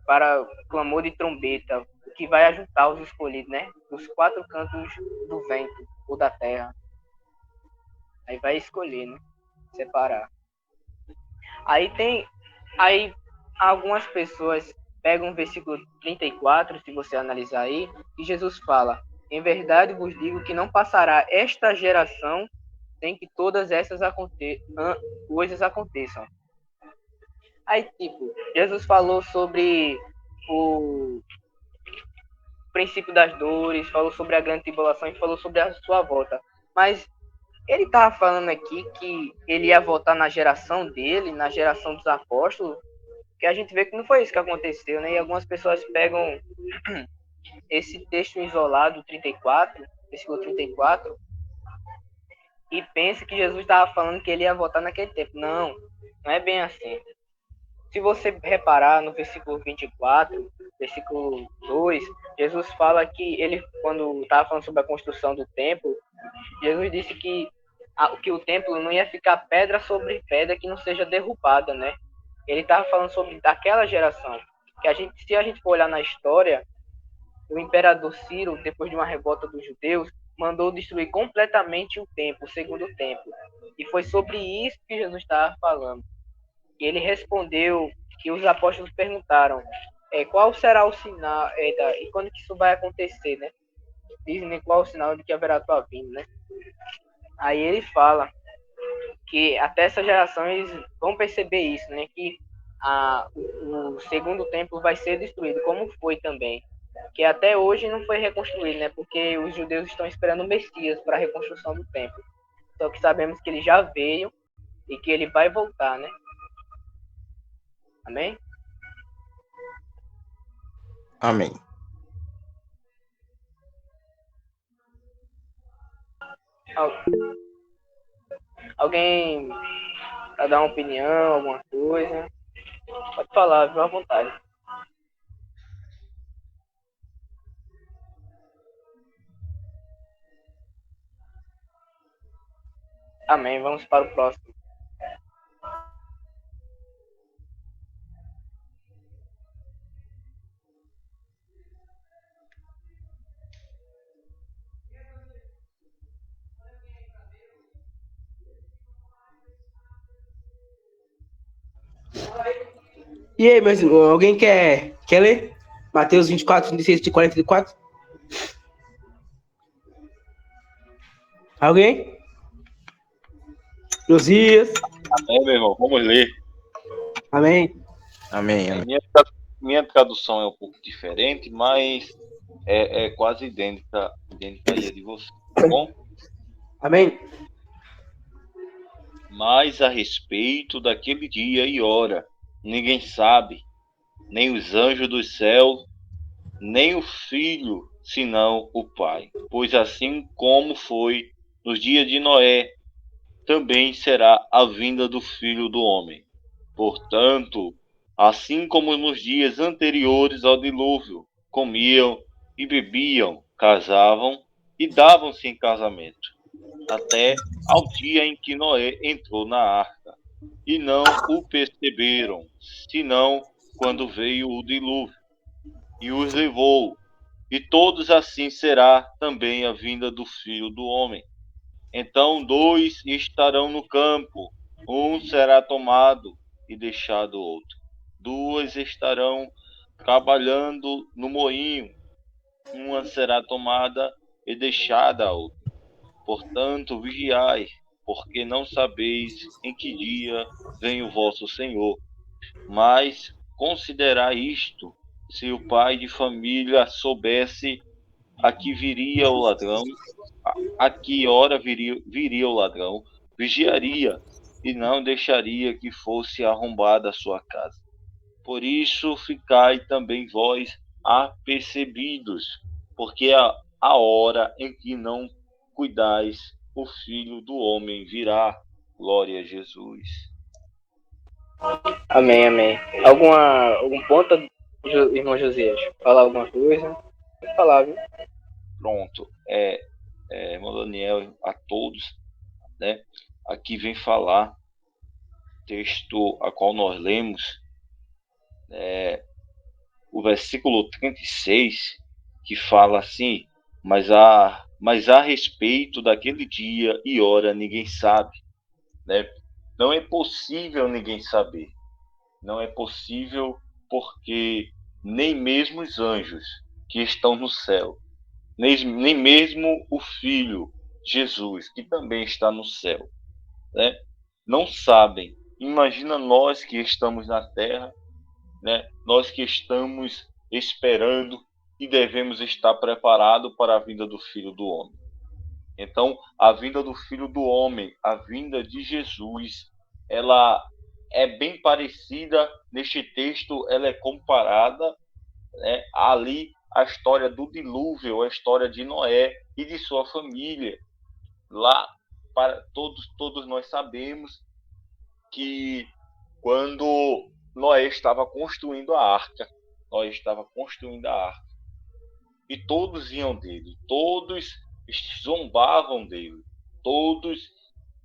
para clamor de trombeta, o que vai ajuntar os escolhidos, né? Dos quatro cantos do vento ou da terra. Aí vai escolher, né? Separar. Aí algumas pessoas pegam o versículo 34, se você analisar aí, e Jesus fala: em verdade vos digo que não passará esta geração sem que todas essas coisas aconteçam. Aí, tipo, Jesus falou sobre princípio das dores, falou sobre a grande tribulação e falou sobre a sua volta. Mas ele estava falando aqui que ele ia voltar na geração dele, na geração dos apóstolos, que a gente vê que não foi isso que aconteceu, né? E algumas pessoas pegam esse texto isolado, 34, versículo 34, e pensam que Jesus estava falando que ele ia voltar naquele tempo. Não, não é bem assim. Se você reparar no versículo 24, versículo 2, Jesus fala que ele, quando estava falando sobre a construção do templo, Jesus disse que o templo não ia ficar pedra sobre pedra que não seja derrubada, né? Ele estava falando sobre daquela geração. Que se a gente for olhar na história, o imperador Ciro, depois de uma revolta dos judeus, mandou destruir completamente o templo, o segundo templo. E foi sobre isso que Jesus estava falando. E ele respondeu que os apóstolos perguntaram qual será o sinal, e quando que isso vai acontecer, né? Dizem qual o sinal de que haverá a tua vinda, né? Aí ele fala que até essa geração eles vão perceber isso, né? Que o segundo templo vai ser destruído, como foi também. Que até hoje não foi reconstruído, né? Porque os judeus estão esperando o Messias para a reconstrução do templo. Só que sabemos que ele já veio e que ele vai voltar, né? Amém? Amém. Alguém vai dar uma opinião, alguma coisa? Pode falar, viu, à vontade. Amém. Vamos para o próximo. E aí, meus irmãos, alguém quer ler? Mateus 24, 26 de 44? Alguém? Josias? Amém, meu irmão. Vamos ler. Amém. Amém, amém. Minha tradução é um pouco diferente, mas é quase idêntica aí a de você, tá bom? Amém. Mas a respeito daquele dia e hora, ninguém sabe, nem os anjos do céu, nem o Filho, senão o Pai. Pois assim como foi nos dias de Noé, também será a vinda do Filho do Homem. Portanto, assim como nos dias anteriores ao dilúvio, comiam e bebiam, casavam e davam-se em casamento, até ao dia em que Noé entrou na arca, e não o perceberam, senão quando veio o dilúvio e os levou. E todos assim será também a vinda do Filho do Homem. Então 2 estarão no campo, um será tomado e deixado outro. 2 estarão trabalhando no moinho, uma será tomada e deixada a outra. Portanto, vigiai, porque não sabeis em que dia vem o vosso Senhor. Mas considerai isto: se o pai de família soubesse a que viria o ladrão, a que hora viria o ladrão, vigiaria e não deixaria que fosse arrombada a sua casa. Por isso ficai também vós apercebidos, porque a hora em que não cuidais, o Filho do Homem virá. Glória a Jesus. Amém, amém. Algum ponto, irmão Josias? Falar alguma coisa? Pode falar, viu? Pronto. Irmão Daniel, a todos, né? Aqui vem falar texto a qual nós lemos, o versículo 36, que fala assim: mas a respeito daquele dia e hora ninguém sabe, né? Não é possível ninguém saber. Não é possível, porque nem mesmo os anjos que estão no céu, nem mesmo o Filho, Jesus, que também está no céu, né, não sabem. Imagina nós que estamos na terra, né, nós que estamos esperando e devemos estar preparados para a vinda do Filho do Homem. Então, a vinda do Filho do Homem, a vinda de Jesus, ela é bem parecida, neste texto, ela é comparada, né, ali a história do dilúvio, a história de Noé e de sua família. Lá, para todos nós sabemos que quando Noé estava construindo a arca, e todos iam dele, todos zombavam dele, todos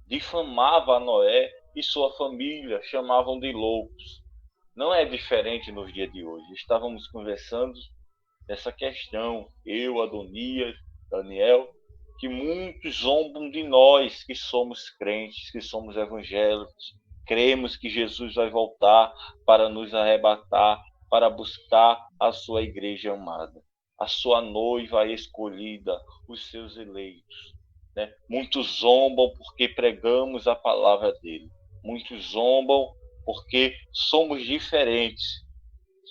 difamavam a Noé e sua família, chamavam de loucos. Não é diferente nos dias de hoje. Estávamos conversando dessa questão, eu, Adonias, Daniel, que muitos zombam de nós que somos crentes, que somos evangélicos, cremos que Jesus vai voltar para nos arrebatar, para buscar a sua igreja amada, a sua noiva escolhida, os seus eleitos. Né? Muitos zombam porque pregamos a palavra dele. Muitos zombam porque somos diferentes.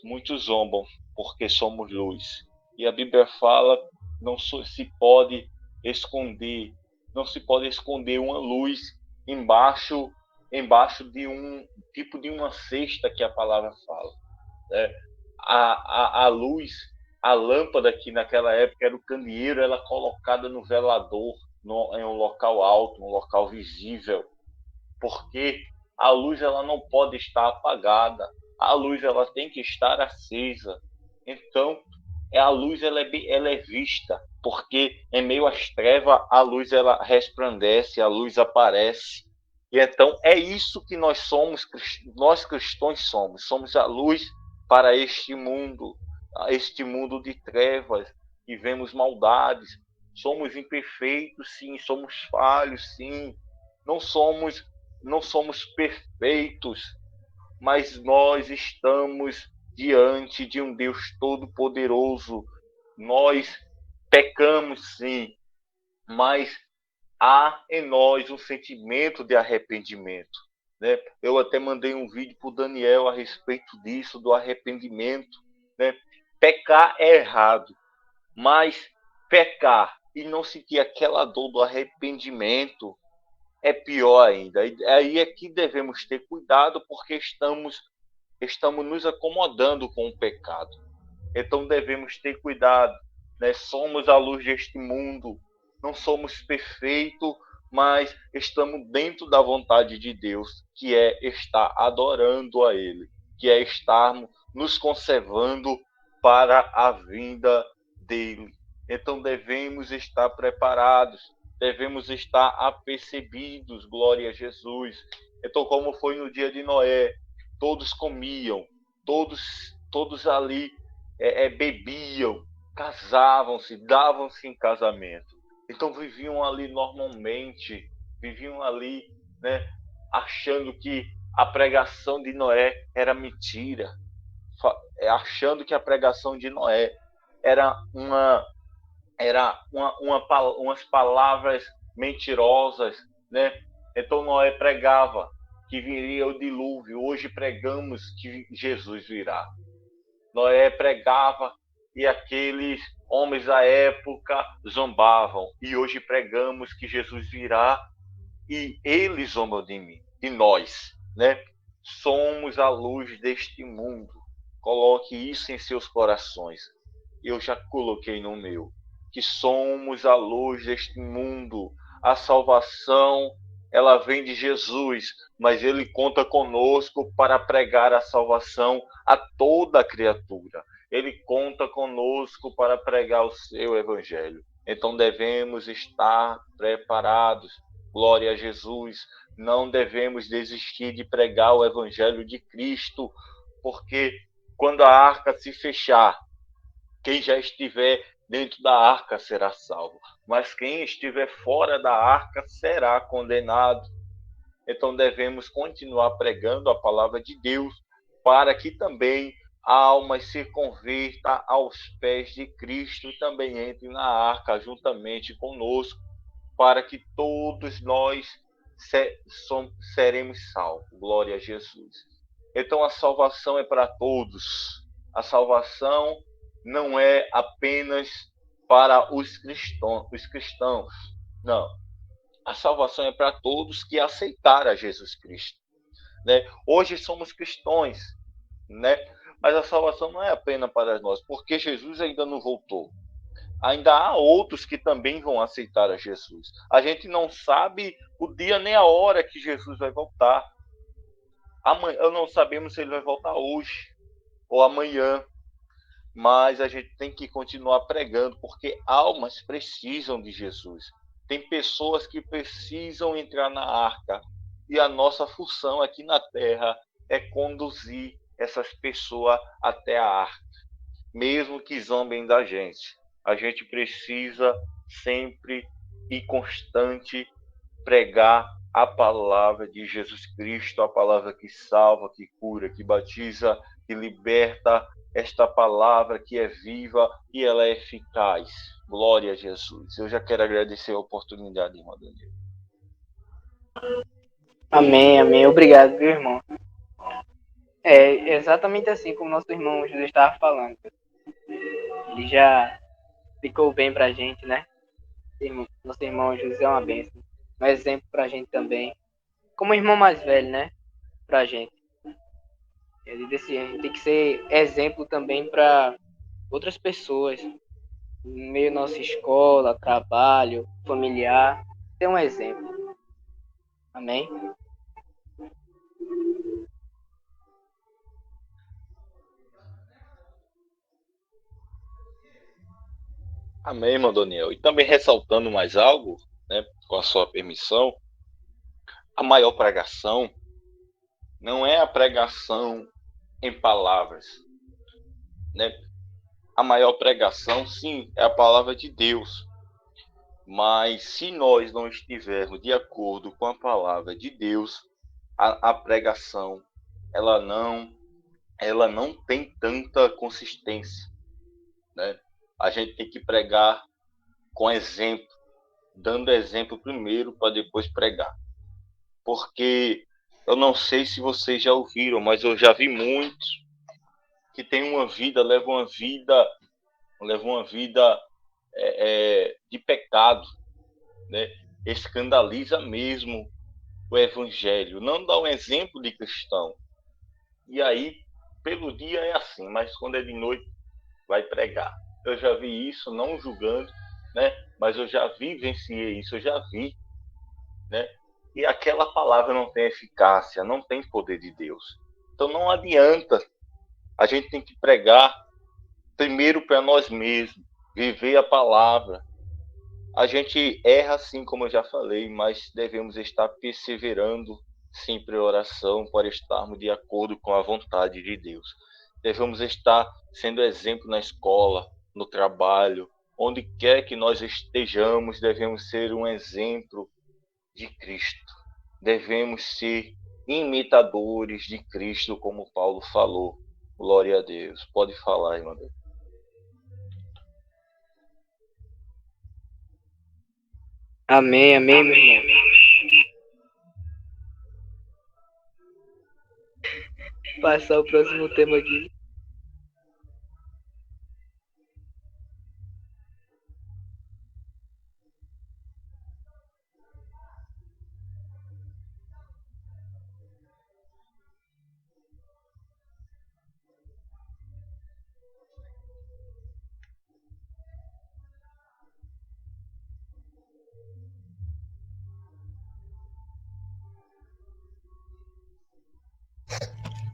Muitos zombam porque somos luz. E a Bíblia fala, não se pode esconder uma luz embaixo de um tipo de uma cesta que a palavra fala. A luz, a lâmpada que naquela época era o candeeiro, ela colocada no velador, em um local alto, um local visível, porque a luz ela não pode estar apagada, a luz ela tem que estar acesa. Então, a luz ela é vista, porque em meio às trevas a luz ela resplandece, a luz aparece. E então é isso que nós somos, nós cristãos somos a luz para este mundo de trevas, que vemos maldades. Somos imperfeitos, sim, somos falhos, sim. Não somos perfeitos, mas nós estamos diante de um Deus todo-poderoso. Nós pecamos, sim, mas há em nós um sentimento de arrependimento. Né? Eu até mandei um vídeo para o Daniel a respeito disso, do arrependimento. Né? Pecar é errado, mas pecar e não sentir aquela dor do arrependimento é pior ainda. Aí é que devemos ter cuidado, porque estamos nos acomodando com o pecado. Então devemos ter cuidado. Né? Somos a luz deste mundo, não somos perfeitos, mas estamos dentro da vontade de Deus, que é estar adorando a Ele, que é estarmos nos conservando para a vinda dEle. Então devemos estar preparados, devemos estar apercebidos, glória a Jesus. Então, como foi no dia de Noé, todos comiam, todos ali bebiam, casavam-se, davam-se em casamento. Então viviam ali normalmente, viviam ali, né, achando que a pregação de Noé era mentira, achando que a pregação de Noé era umas palavras mentirosas, né? Então Noé pregava que viria o dilúvio. Hoje pregamos que Jesus virá. Noé pregava e aqueles homens da época zombavam. E hoje pregamos que Jesus virá e eles zombam de mim, de nós, né? Somos a luz deste mundo. Coloque isso em seus corações. Eu já coloquei no meu. Que somos a luz deste mundo. A salvação, ela vem de Jesus, mas ele conta conosco para pregar a salvação a toda criatura. Ele conta conosco para pregar o seu evangelho. Então devemos estar preparados. Glória a Jesus. Não devemos desistir de pregar o evangelho de Cristo, porque quando a arca se fechar, quem já estiver dentro da arca será salvo, mas quem estiver fora da arca será condenado. Então devemos continuar pregando a palavra de Deus, para que também almas se convertam aos pés de Cristo e também entrem na arca juntamente conosco, para que todos nós seremos salvos. Glória a Jesus. Então a salvação é para todos. A salvação não é apenas para os cristãos. Não. A salvação é para todos que aceitaram a Jesus Cristo, né? Hoje somos cristãos, né? Mas a salvação não é apenas para nós, porque Jesus ainda não voltou. Ainda há outros que também vão aceitar a Jesus. A gente não sabe o dia nem a hora que Jesus vai voltar. Amanhã, não sabemos se ele vai voltar hoje ou amanhã, mas a gente tem que continuar pregando, porque almas precisam de Jesus. Tem pessoas que precisam entrar na arca, e a nossa função aqui na terra é conduzir essas pessoas até a arca, mesmo que zombem da gente. A gente precisa sempre e constante pregar a palavra de Jesus Cristo, a palavra que salva, que cura, que batiza, que liberta, esta palavra que é viva e ela é eficaz. Glória a Jesus. Eu já quero agradecer a oportunidade, irmão Daniel. Amém, amém. Obrigado, meu irmão. É exatamente assim como nosso irmão José estava falando. Ele já ficou bem pra gente, né? Nosso irmão José é uma bênção. Um exemplo pra gente também. Como irmão mais velho, né? Pra gente. Ele disse, a gente tem que ser exemplo também para outras pessoas. No meio da nossa escola, trabalho, familiar. Ter um exemplo. Amém? Amém, irmão Daniel. E também ressaltando mais algo, né, com a sua permissão, a maior pregação não é a pregação em palavras, né? A maior pregação, sim, é a palavra de Deus. Mas se nós não estivermos de acordo com a palavra de Deus, a pregação ela não tem tanta consistência, né? A gente tem que pregar com exemplo, dando exemplo primeiro para depois pregar. Porque eu não sei se vocês já ouviram, mas eu já vi muitos que têm uma vida, levam uma vida de pecado, né? Escandaliza mesmo o evangelho, não dá um exemplo de cristão. E aí, pelo dia é assim, mas quando é de noite, vai pregar. Eu já vi isso, não julgando, né? Mas eu já vivenciei isso, eu já vi, né? E aquela palavra não tem eficácia, não tem poder de Deus. Então não adianta. A gente tem que pregar primeiro para nós mesmos, viver a palavra. A gente erra sim, como eu já falei, mas devemos estar perseverando sempre em oração para estarmos de acordo com a vontade de Deus. Devemos estar sendo exemplo na escola, no trabalho, onde quer que nós estejamos, devemos ser um exemplo de Cristo. Devemos ser imitadores de Cristo, como Paulo falou. Glória a Deus. Pode falar, irmão. Amém, amém, meu irmão. Passar o próximo tema aqui.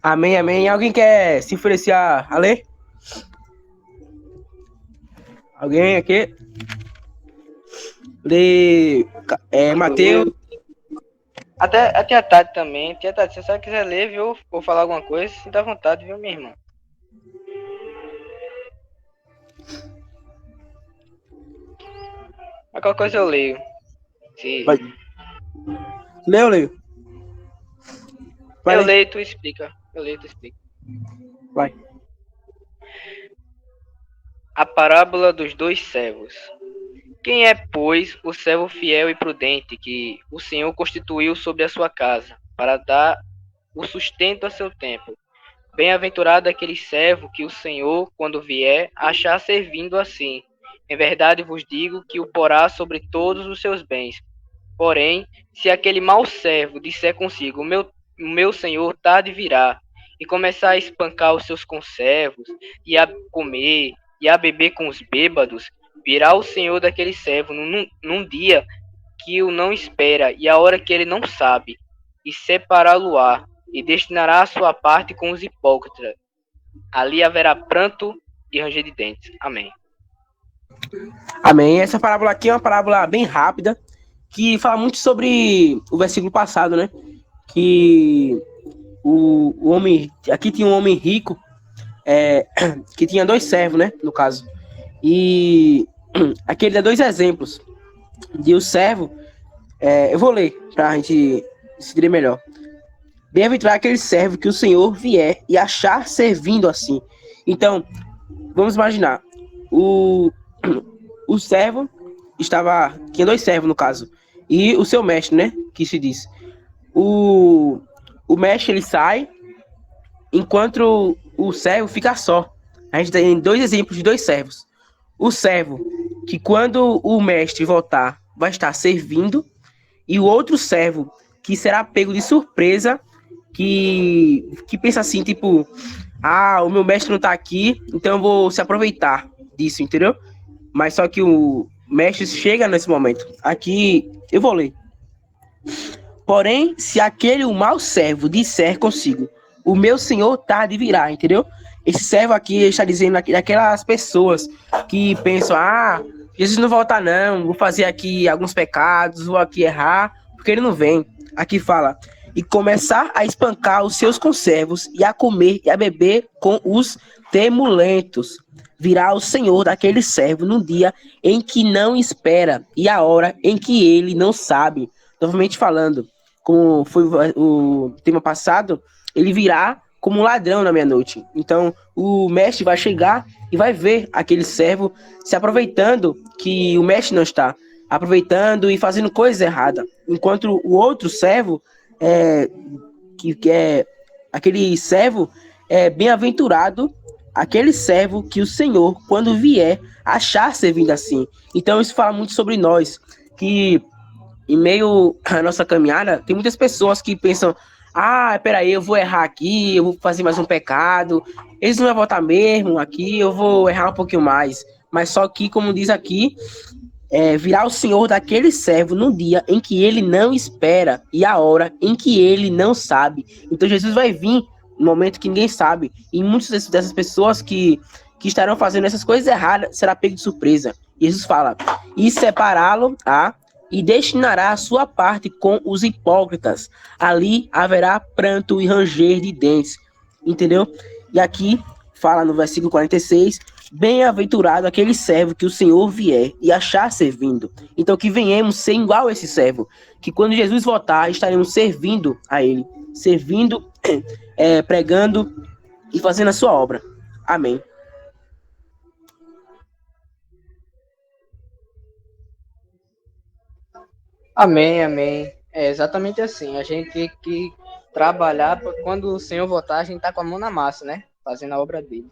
Amém, amém. Alguém quer se oferecer a ler? Alguém aqui? Ler Mateus. Até a Tati também. Tia Tati, se você quiser ler, viu? Ou falar alguma coisa, sinta à vontade, viu, minha irmã? Mas qualquer coisa eu leio. Vai. Leu, Leio. Eu leio e tu explica. Eu leio e tu explica. Vai. A parábola dos dois servos. Quem é, pois, o servo fiel e prudente que o Senhor constituiu sobre a sua casa, para dar o sustento a seu tempo? Bem-aventurado aquele servo que o Senhor, quando vier, achar servindo assim. Em verdade vos digo que o porá sobre todos os seus bens. Porém, se aquele mau servo disser consigo, o meu senhor tarde virá, e começar a espancar os seus conservos, e a comer, e a beber com os bêbados, virá o senhor daquele servo num dia que o não espera, e a hora que ele não sabe, e separá-lo-á, e destinará a sua parte com os hipócritas. Ali haverá pranto e ranger de dentes. Amém. Amém. Essa parábola aqui é uma parábola bem rápida, que fala muito sobre o versículo passado, né? Que o homem. Aqui tinha um homem rico, que tinha dois servos, né? No caso. E aqui ele dá dois exemplos de o servo. Eu vou ler pra gente decidir melhor. Bem-aventurado aquele servo que o Senhor vier e achar servindo assim. Então, vamos imaginar. O servo tinha dois servos no caso. E o seu mestre, né? Que se diz. O mestre ele sai, enquanto o servo fica só. A gente tem dois exemplos de dois servos. O servo que quando o mestre voltar vai estar servindo, e o outro servo que será pego de surpresa, que pensa assim, tipo, o meu mestre não tá aqui, então eu vou se aproveitar disso, entendeu? Mas só que o mestre chega nesse momento. Aqui eu vou ler. Porém, se aquele o mau servo disser consigo, o meu senhor tarde virá, entendeu? Esse servo aqui está dizendo aquelas pessoas que pensam, Jesus não volta não, vou fazer aqui alguns pecados, vou aqui errar, porque ele não vem. Aqui fala, e começar a espancar os seus conservos, e a comer e a beber com os temulentos. Virá o Senhor daquele servo num dia em que não espera, e a hora em que ele não sabe. Novamente falando, como foi o tema passado, ele virá como um ladrão na meia-noite. Então, o mestre vai chegar e vai ver aquele servo se aproveitando que o mestre não está, aproveitando e fazendo coisa errada. Enquanto o outro servo, que é aquele servo, é bem-aventurado aquele servo que o Senhor, quando vier, achar servindo assim. Então, isso fala muito sobre nós, que em meio à nossa caminhada, tem muitas pessoas que pensam, peraí, eu vou errar aqui, eu vou fazer mais um pecado, eles não vão voltar mesmo aqui, eu vou errar um pouquinho mais. Mas só que, como diz aqui, virá o Senhor daquele servo no dia em que ele não espera e a hora em que ele não sabe. Então Jesus vai vir no momento que ninguém sabe. E muitas dessas pessoas que estarão fazendo essas coisas erradas será pego de surpresa. Jesus fala, e separá-lo e destinará a sua parte com os hipócritas. Ali haverá pranto e ranger de dentes. Entendeu? E aqui fala no versículo 46, bem-aventurado aquele servo que o Senhor vier e achar servindo. Então que venhamos ser igual a esse servo, que quando Jesus voltar, estaremos servindo a ele, servindo, pregando e fazendo a sua obra. Amém. Amém, amém. É exatamente assim. A gente tem que trabalhar para quando o Senhor voltar, a gente tá com a mão na massa, né? Fazendo a obra dele.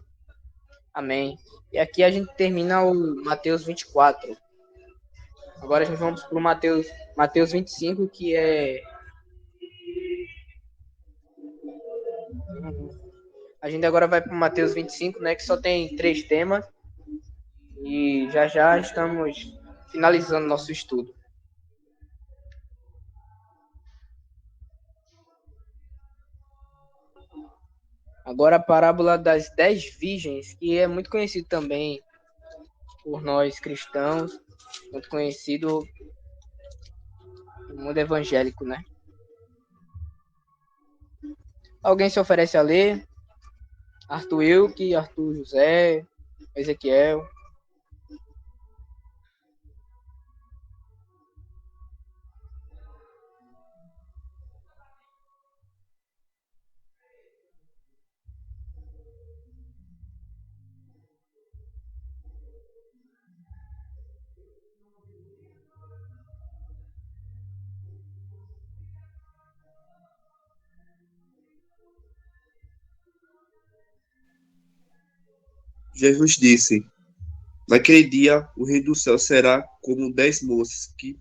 Amém. E aqui a gente termina o Mateus 24. Agora a gente vamos para o Mateus 25, que é. A gente agora vai para o Mateus 25, né? Que só tem 3 temas. E já já estamos finalizando nosso estudo. Agora a parábola das 10 virgens, que é muito conhecido também por nós cristãos, muito conhecido no mundo evangélico, né? Alguém se oferece a ler? Arthur Wilke, Arthur José, Ezequiel. Jesus disse: naquele dia, o reino do céu será como 10 moças que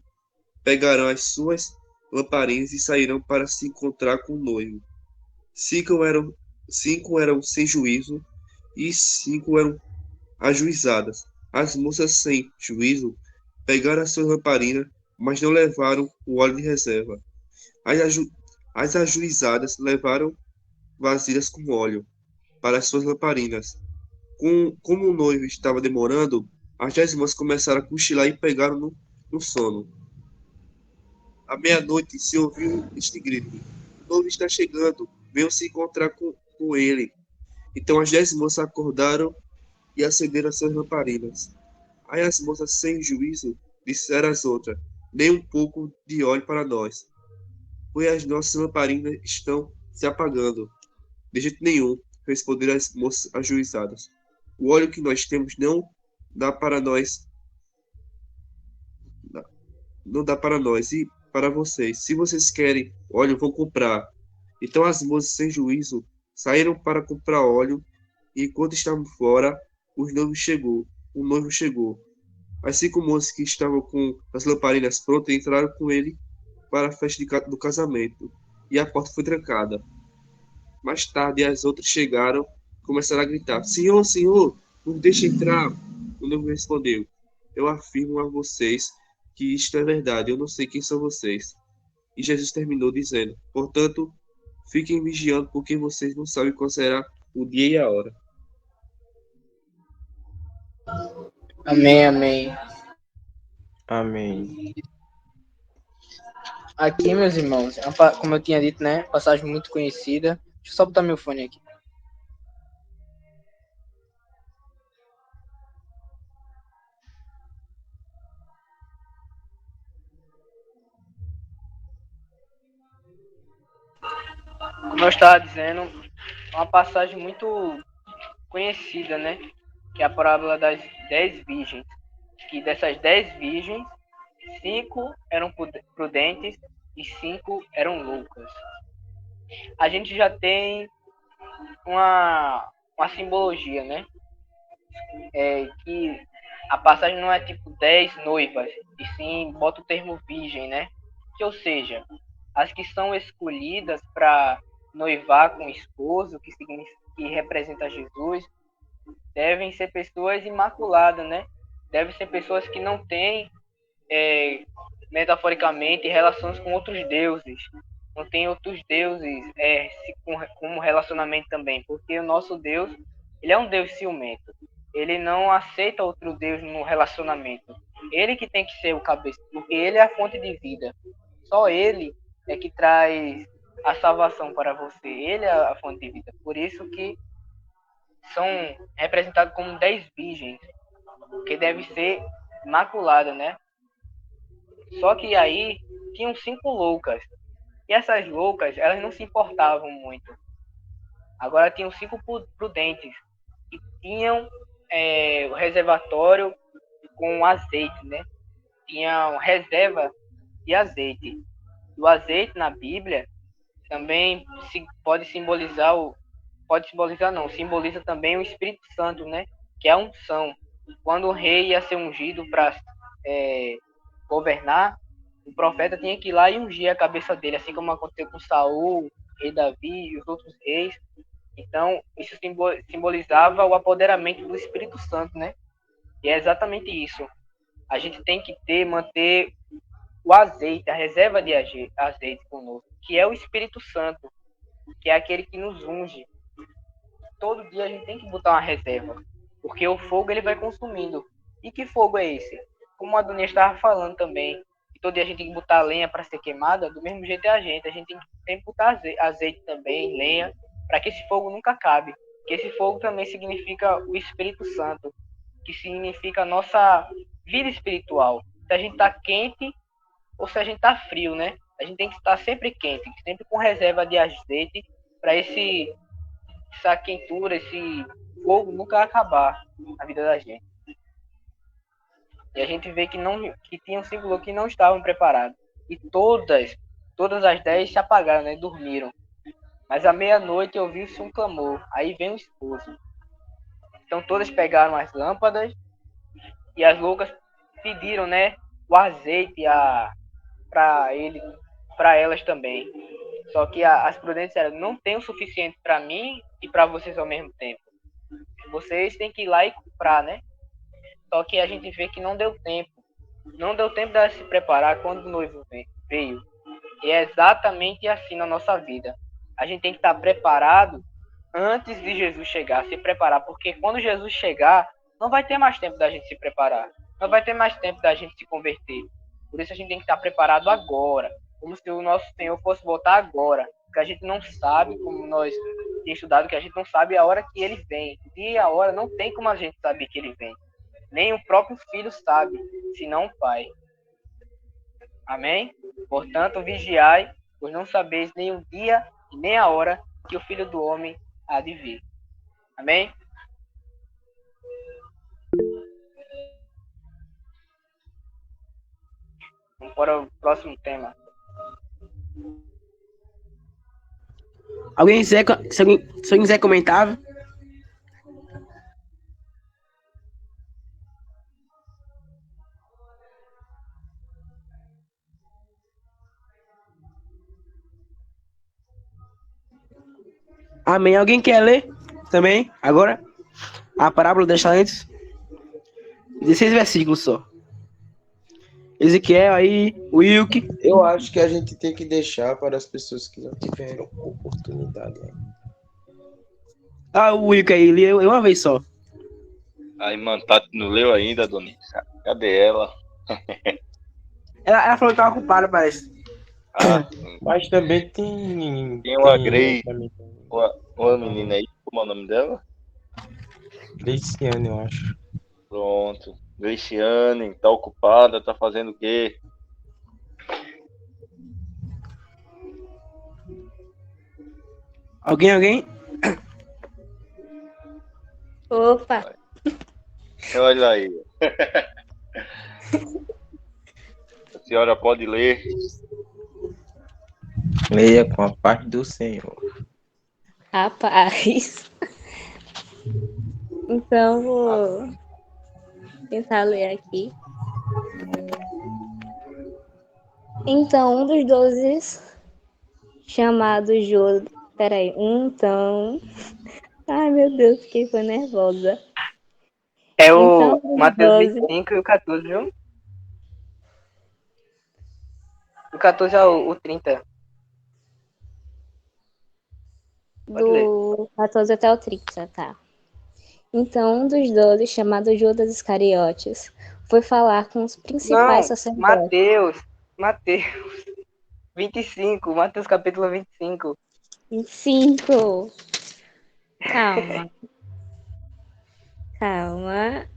pegarão as suas lamparinas e sairão para se encontrar com o noivo. Cinco eram, cinco eram sem juízo e 5 eram ajuizadas. As moças sem juízo pegaram as suas lamparinas, mas não levaram o óleo de reserva. As, aju as ajuizadas levaram vasilhas com óleo para as suas lamparinas. Como o noivo estava demorando, as 10 moças começaram a cochilar e pegaram no sono. À meia-noite se ouviu este grito: o noivo está chegando, venham se encontrar com ele. Então as 10 moças acordaram e acenderam as suas lamparinas. Aí as moças sem juízo disseram às outras: nem um pouco de óleo para nós, pois as nossas lamparinas estão se apagando. De jeito nenhum, responderam as moças ajuizadas. O óleo que nós temos dá para nós, não dá para nós e para vocês. Se vocês querem óleo, vão comprar. Então as moças sem juízo saíram para comprar óleo, e enquanto estavam fora, o noivo chegou. As 5 moças que estavam com as lamparinas prontas entraram com ele para a festa do casamento, e a porta foi trancada. Mais tarde, as outras chegaram e começaram a gritar: Senhor, Senhor, nos deixe entrar. O noivo respondeu: eu afirmo a vocês que isto é verdade, eu não sei quem são vocês. E Jesus terminou dizendo: portanto, fiquem vigiando, porque vocês não sabem qual será o dia e a hora. Amém, amém. Amém. Aqui, meus irmãos, como eu tinha dito, né? Passagem muito conhecida. Deixa eu só botar meu fone aqui. Como eu estava dizendo, é uma passagem muito conhecida, né? Que é a parábola das 10 virgens. Que dessas 10 virgens, 5 eram prudentes e 5 eram loucas. A gente já tem uma simbologia, né? Que a passagem não é tipo 10 noivas, e sim bota o termo virgem, né? Que, ou seja, as que são escolhidas para noivar com o esposo, que representa Jesus, devem ser pessoas imaculadas, né? Devem ser pessoas que não têm, metaforicamente, relações com outros deuses. Não tem outros deuses como relacionamento também, porque o nosso Deus, ele é um Deus ciumento. Ele não aceita outro Deus no relacionamento. Ele que tem que ser o cabeça, porque ele é a fonte de vida. Só ele é que traz a salvação para você. Ele é a fonte de vida. Por isso que são representados como 10 virgens, que deve ser imaculada, né? Só que aí tinham 5 loucas. E essas loucas, elas não se importavam muito. Agora tinham 5 prudentes, que tinham o reservatório com azeite, né? Tinham reserva de azeite. O azeite na Bíblia também pode simbolizar simboliza também o Espírito Santo, né? Que é a unção. Quando o rei ia ser ungido para governar, o profeta tinha que ir lá e ungir a cabeça dele, assim como aconteceu com Saul, rei Davi e os outros reis. Então, isso simbolizava o apoderamento do Espírito Santo, né? E é exatamente isso. A gente tem que manter o azeite, a reserva de azeite conosco, que é o Espírito Santo, que é aquele que nos unge. Todo dia a gente tem que botar uma reserva, porque o fogo ele vai consumindo. E que fogo é esse? Como a Dunia estava falando também, que todo dia a gente tem que botar lenha para ser queimada, do mesmo jeito é a gente tem que sempre botar azeite também, lenha, para que esse fogo nunca acabe. Que esse fogo também significa o Espírito Santo, que significa a nossa vida espiritual. Se a gente está quente ou se a gente está frio, né? A gente tem que estar sempre quente, sempre com reserva de azeite, para essa quentura, esse fogo nunca acabar na vida da gente. E a gente vê que tinham 5 que não estavam preparados. E todas as 10 se apagaram, né? Dormiram. Mas à meia-noite ouviu-se um clamor. Aí vem o esposo. Então todas pegaram as lâmpadas e as loucas pediram, né, o azeite para elas também. Só que as prudentes eram, não tem o suficiente para mim e para vocês ao mesmo tempo. Vocês têm que ir lá e comprar, né? Só que a gente vê que não deu tempo. Não deu tempo dela se preparar quando o noivo veio. E é exatamente assim na nossa vida. A gente tem que estar preparado antes de Jesus chegar, se preparar, porque quando Jesus chegar, não vai ter mais tempo da gente se preparar, não vai ter mais tempo da gente se converter. Por isso a gente tem que estar preparado agora, como se o nosso Senhor fosse voltar agora, porque a gente não sabe, como nós temos estudado, que a gente não sabe a hora que ele vem, e a hora não tem como a gente saber que ele vem, nem o próprio Filho sabe, senão o Pai. Amém? Portanto, vigiai, pois não sabeis nem o dia e nem a hora que o Filho do Homem há de vir. Amém? Vamos para o próximo tema. Se alguém quiser comentar. Amém. Alguém quer ler também, agora? A parábola dos talentos? 16 versículos só. Ezequiel aí, Wilk. Eu acho que a gente tem que deixar para as pessoas que não tiveram oportunidade. Ah, o Wilk aí, leu uma vez só. Aí, mano, Tati não leu ainda, Doni? Cadê ela? Ela falou que estava ocupada, parece. Ah, Mas também tem. tem uma tem Grace, também, uma menina aí, como é o nome dela? Graciane, eu acho. Pronto. Graciane, tá ocupada, tá fazendo o quê? Alguém? Opa, Olha aí. A senhora pode ler. Leia com a parte do Senhor. rapaz. Então, vou tentar ler aqui. Então, um dos 12 chamado Judas. Peraí, então. Ai, meu Deus, fiquei nervosa. É Então, o um dos Mateus 12. 25 e o 14, viu? O 14 é o 30. Pode ler. Do 14 até o 30, tá? Então, um dos 12, chamado Judas Iscariotes, foi falar com os principais Não, sacerdotes. Mateus 25, Mateus capítulo 25. 25. Calma. Calma.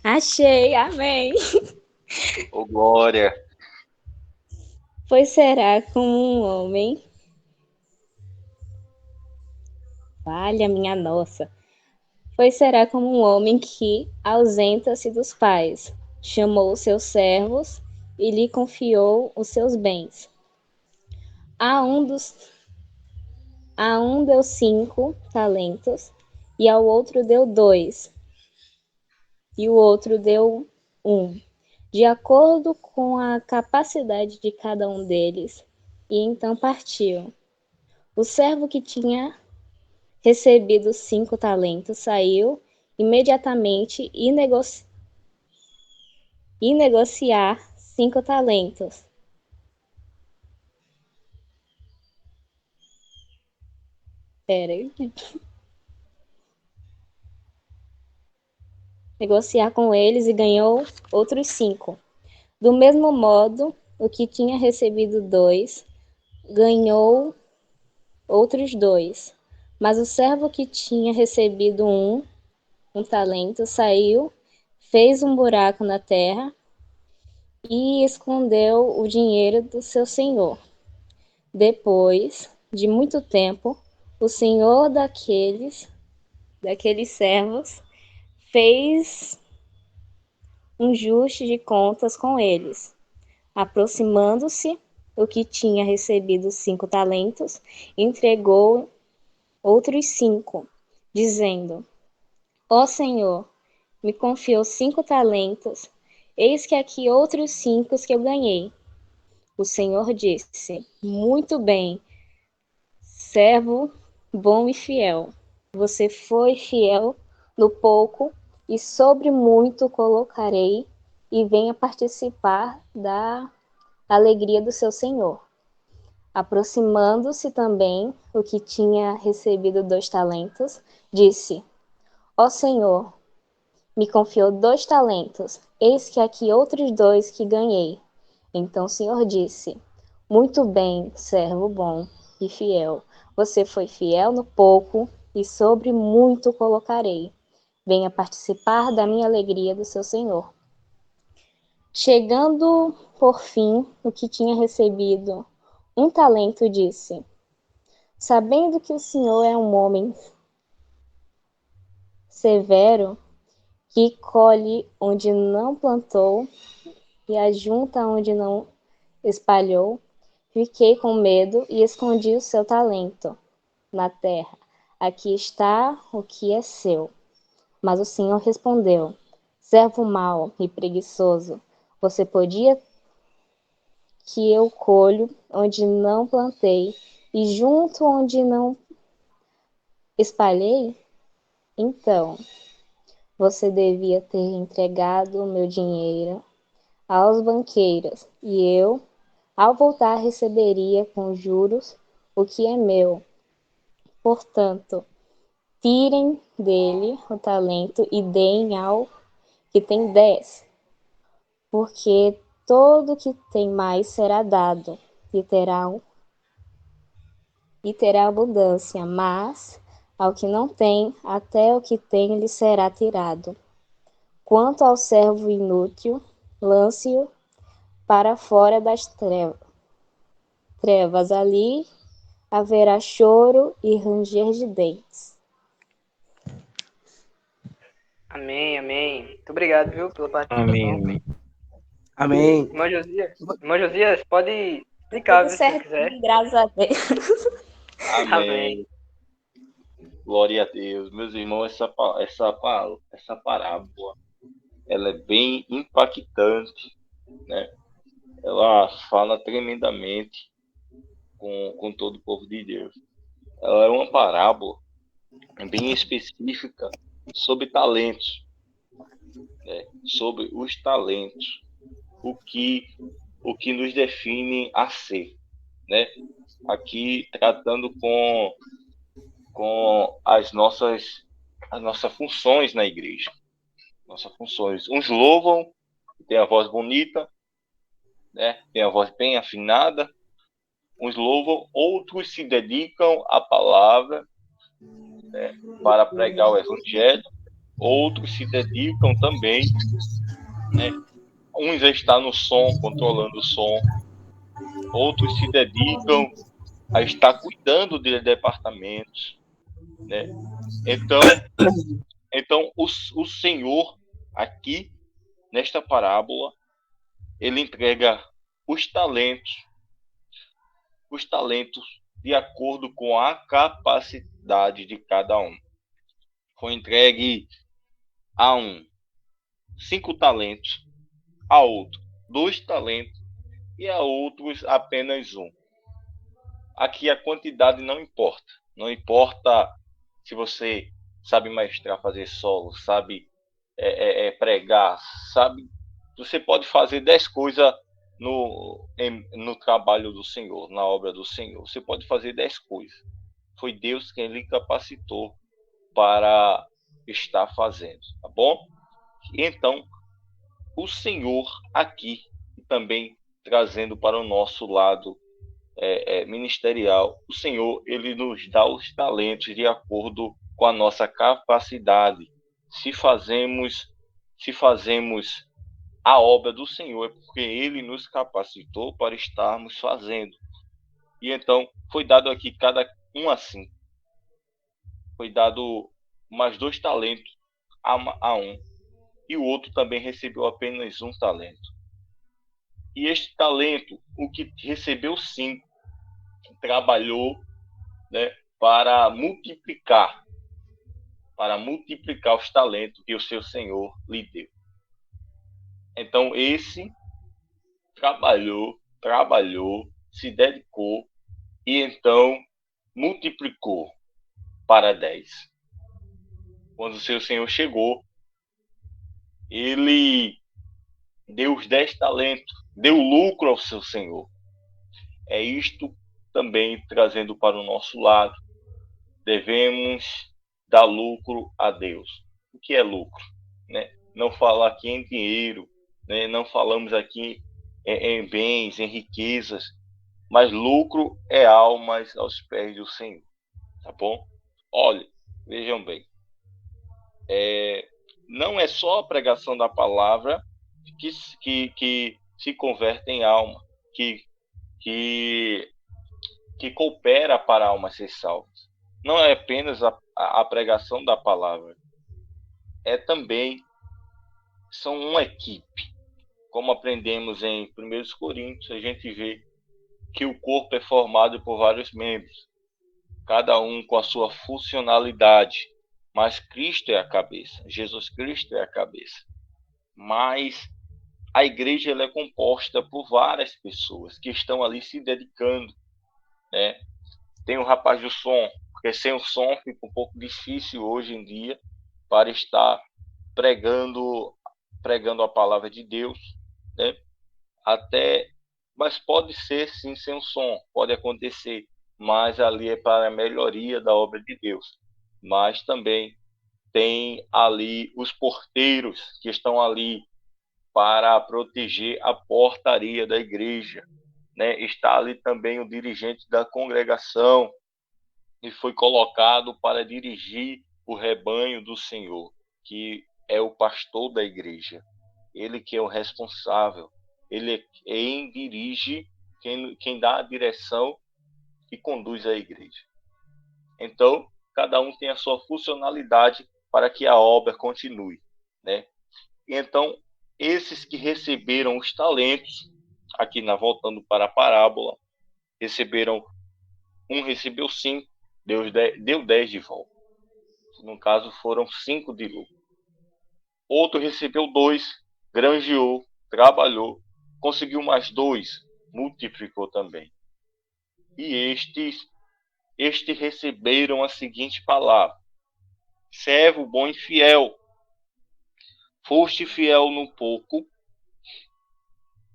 Achei, amém. Ô, Glória. Pois será como um homem. Valha minha nossa. Pois será como um homem que ausenta-se dos pais, chamou os seus servos e lhe confiou os seus bens. A um deu 5 talentos, e ao outro deu 2, e o outro deu 1, de acordo com a capacidade de cada um deles, e então partiu. O servo que tinha recebido 5 talentos saiu imediatamente e negociar 5 talentos. Peraí. Negociar com eles e ganhou outros 5. Do mesmo modo, o que tinha recebido 2 ganhou outros 2. Mas o servo que tinha recebido um talento saiu, fez um buraco na terra e escondeu o dinheiro do seu senhor. Depois de muito tempo, o senhor daqueles servos fez um ajuste de contas com eles. Aproximando-se, o que tinha recebido 5 talentos, entregou outros 5, dizendo: Ó Senhor, me confiou 5 talentos, eis que aqui outros 5 que eu ganhei. O Senhor disse: Muito bem, servo bom e fiel. Você foi fiel no pouco, e sobre muito colocarei, e venha participar da alegria do seu Senhor. Aproximando-se também o que tinha recebido 2 talentos, disse: Ó Senhor, me confiou 2 talentos, eis que aqui outros 2 que ganhei. Então o Senhor disse: Muito bem, servo bom e fiel. Você foi fiel no pouco, e sobre muito colocarei. Venha participar da minha alegria do seu Senhor. Chegando, por fim, o que tinha recebido 1 talento, disse: Sabendo que o Senhor é um homem severo, que colhe onde não plantou e ajunta onde não espalhou, fiquei com medo e escondi o seu talento na terra. Aqui está o que é seu. Mas o Senhor respondeu: Servo mau e preguiçoso, você podia que eu colho onde não plantei e junto onde não espalhei? Então, você devia ter entregado o meu dinheiro aos banqueiros, e eu, ao voltar, receberia com juros o que é meu. Portanto, tirem dele o talento e deem ao que tem 10, porque todo que tem mais será dado, e terá abundância, mas ao que não tem, até o que tem lhe será tirado. Quanto ao servo inútil, lance-o para fora das trevas. Ali haverá choro e ranger de dentes. Amém, amém. Muito obrigado, viu, pela Amém, participação. amém. Amém. Irmão Josias, pode explicar, Tudo viu, se você certo, quiser. graças a Deus. Amém. Amém. Glória a Deus. Meus irmãos, essa parábola, ela é bem impactante, né? Ela fala tremendamente com todo o povo de Deus. Ela é uma parábola bem específica sobre talentos, né? Sobre os talentos, o que nos define a ser, né? Aqui tratando com as nossas funções na igreja, nossas funções. Uns louvam, tem a voz bonita, né? Tem a voz bem afinada. Uns louvam, outros se dedicam à palavra, né, para pregar o evangelho. Outros se dedicam também, né? Uns estão no som, controlando o som. Outros se dedicam a estar cuidando de departamentos, né? Então o Senhor aqui nesta parábola ele entrega os talentos de acordo com a capacidade de cada um. Foi entregue a um 5 talentos, a outro 2 talentos e a outros apenas 1. Aqui a quantidade não importa. Não importa se você sabe maestrar, fazer solo, sabe pregar, sabe. Você pode fazer 10 coisas no trabalho do Senhor, na obra do Senhor. Você pode fazer 10 coisas. Foi Deus quem lhe capacitou para estar fazendo, tá bom? Então, o Senhor aqui também trazendo para o nosso lado ministerial, o Senhor ele nos dá os talentos de acordo com a nossa capacidade. Se fazemos a obra do Senhor, é porque Ele nos capacitou para estarmos fazendo. E então foi dado aqui cada um assim. Foi dado mais 2 talentos a um, e o outro também recebeu apenas 1 talento. E este talento, o que recebeu 5, trabalhou, né, para multiplicar os talentos que o seu Senhor lhe deu. Então esse trabalhou, se dedicou e então multiplicou para 10. Quando o seu Senhor chegou, ele deu os 10 talentos, deu lucro ao seu Senhor. É isto também trazendo para o nosso lado. Devemos dar lucro a Deus. O que é lucro? Né? Não falar aqui em dinheiro, né? Não falamos aqui em bens, em riquezas, mas lucro é almas aos pés do Senhor. Tá bom? Olha, vejam bem. Não é só a pregação da palavra que se converte em alma, que coopera para almas ser salvas. Não é apenas a pregação da palavra, são uma equipe. Como aprendemos em 1 Coríntios, a gente vê que o corpo é formado por vários membros, cada um com a sua funcionalidade, mas Cristo é a cabeça, Jesus Cristo é a cabeça. Mas a igreja ela é composta por várias pessoas que estão ali se dedicando, né? Tem o rapaz do som, porque sem o som fica um pouco difícil hoje em dia para estar pregando a palavra de Deus, né? Mas pode ser sim sem o som, pode acontecer, mas ali é para a melhoria da obra de Deus. Mas também tem ali os porteiros que estão ali para proteger a portaria da igreja, né? Está ali também o dirigente da congregação, que foi colocado para dirigir o rebanho do Senhor, que é o pastor da igreja. Ele que é o responsável, ele é quem dirige, quem dá a direção e conduz a igreja. Então, cada um tem a sua funcionalidade para que a obra continue, né? Então, esses que receberam os talentos, aqui voltando para a parábola, recebeu 5, deu 10 de volta. No caso, foram 5 de lucro. Outro recebeu 2, granjeou, trabalhou, conseguiu mais 2, multiplicou também. E estes receberam a seguinte palavra: servo bom e fiel, foste fiel no pouco,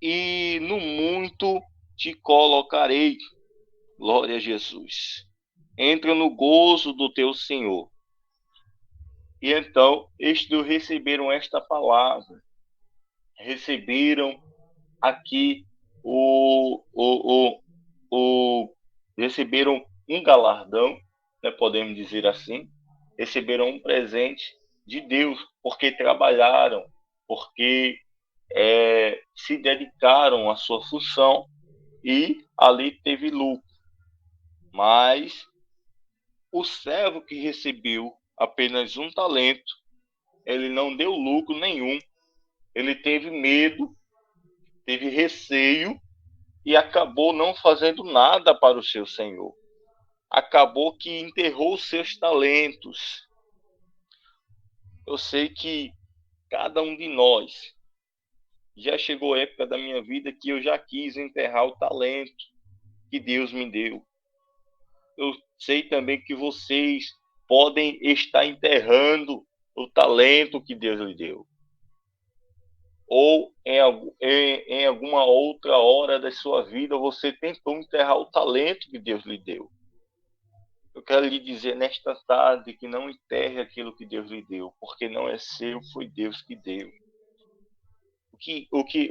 e no muito te colocarei. Glória a Jesus. Entra no gozo do teu Senhor. E então, estes receberam esta palavra. Receberam aqui receberam um galardão, né, podemos dizer assim. Receberam um presente de Deus, porque trabalharam, porque se dedicaram à sua função e ali teve lucro. Mas o servo que recebeu apenas um talento, ele não deu lucro nenhum. Ele teve medo, teve receio e acabou não fazendo nada para o seu Senhor. Acabou que enterrou os seus talentos. Eu sei que cada um de nós já chegou a época da minha vida que eu já quis enterrar o talento que Deus me deu. Eu sei também que vocês podem estar enterrando o talento que Deus lhe deu. Ou em alguma outra hora da sua vida você tentou enterrar o talento que Deus lhe deu. Eu quero lhe dizer nesta tarde que não enterre aquilo que Deus lhe deu, porque não é seu, foi Deus que deu.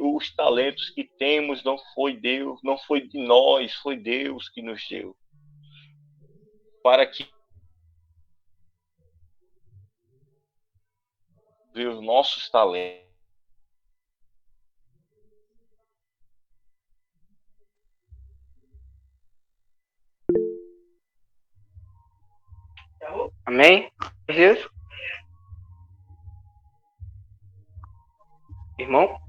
Os talentos que temos não foi Deus, não foi de nós, foi Deus que nos deu. Para que ver os nossos talentos. Amém? Jesus? Irmão?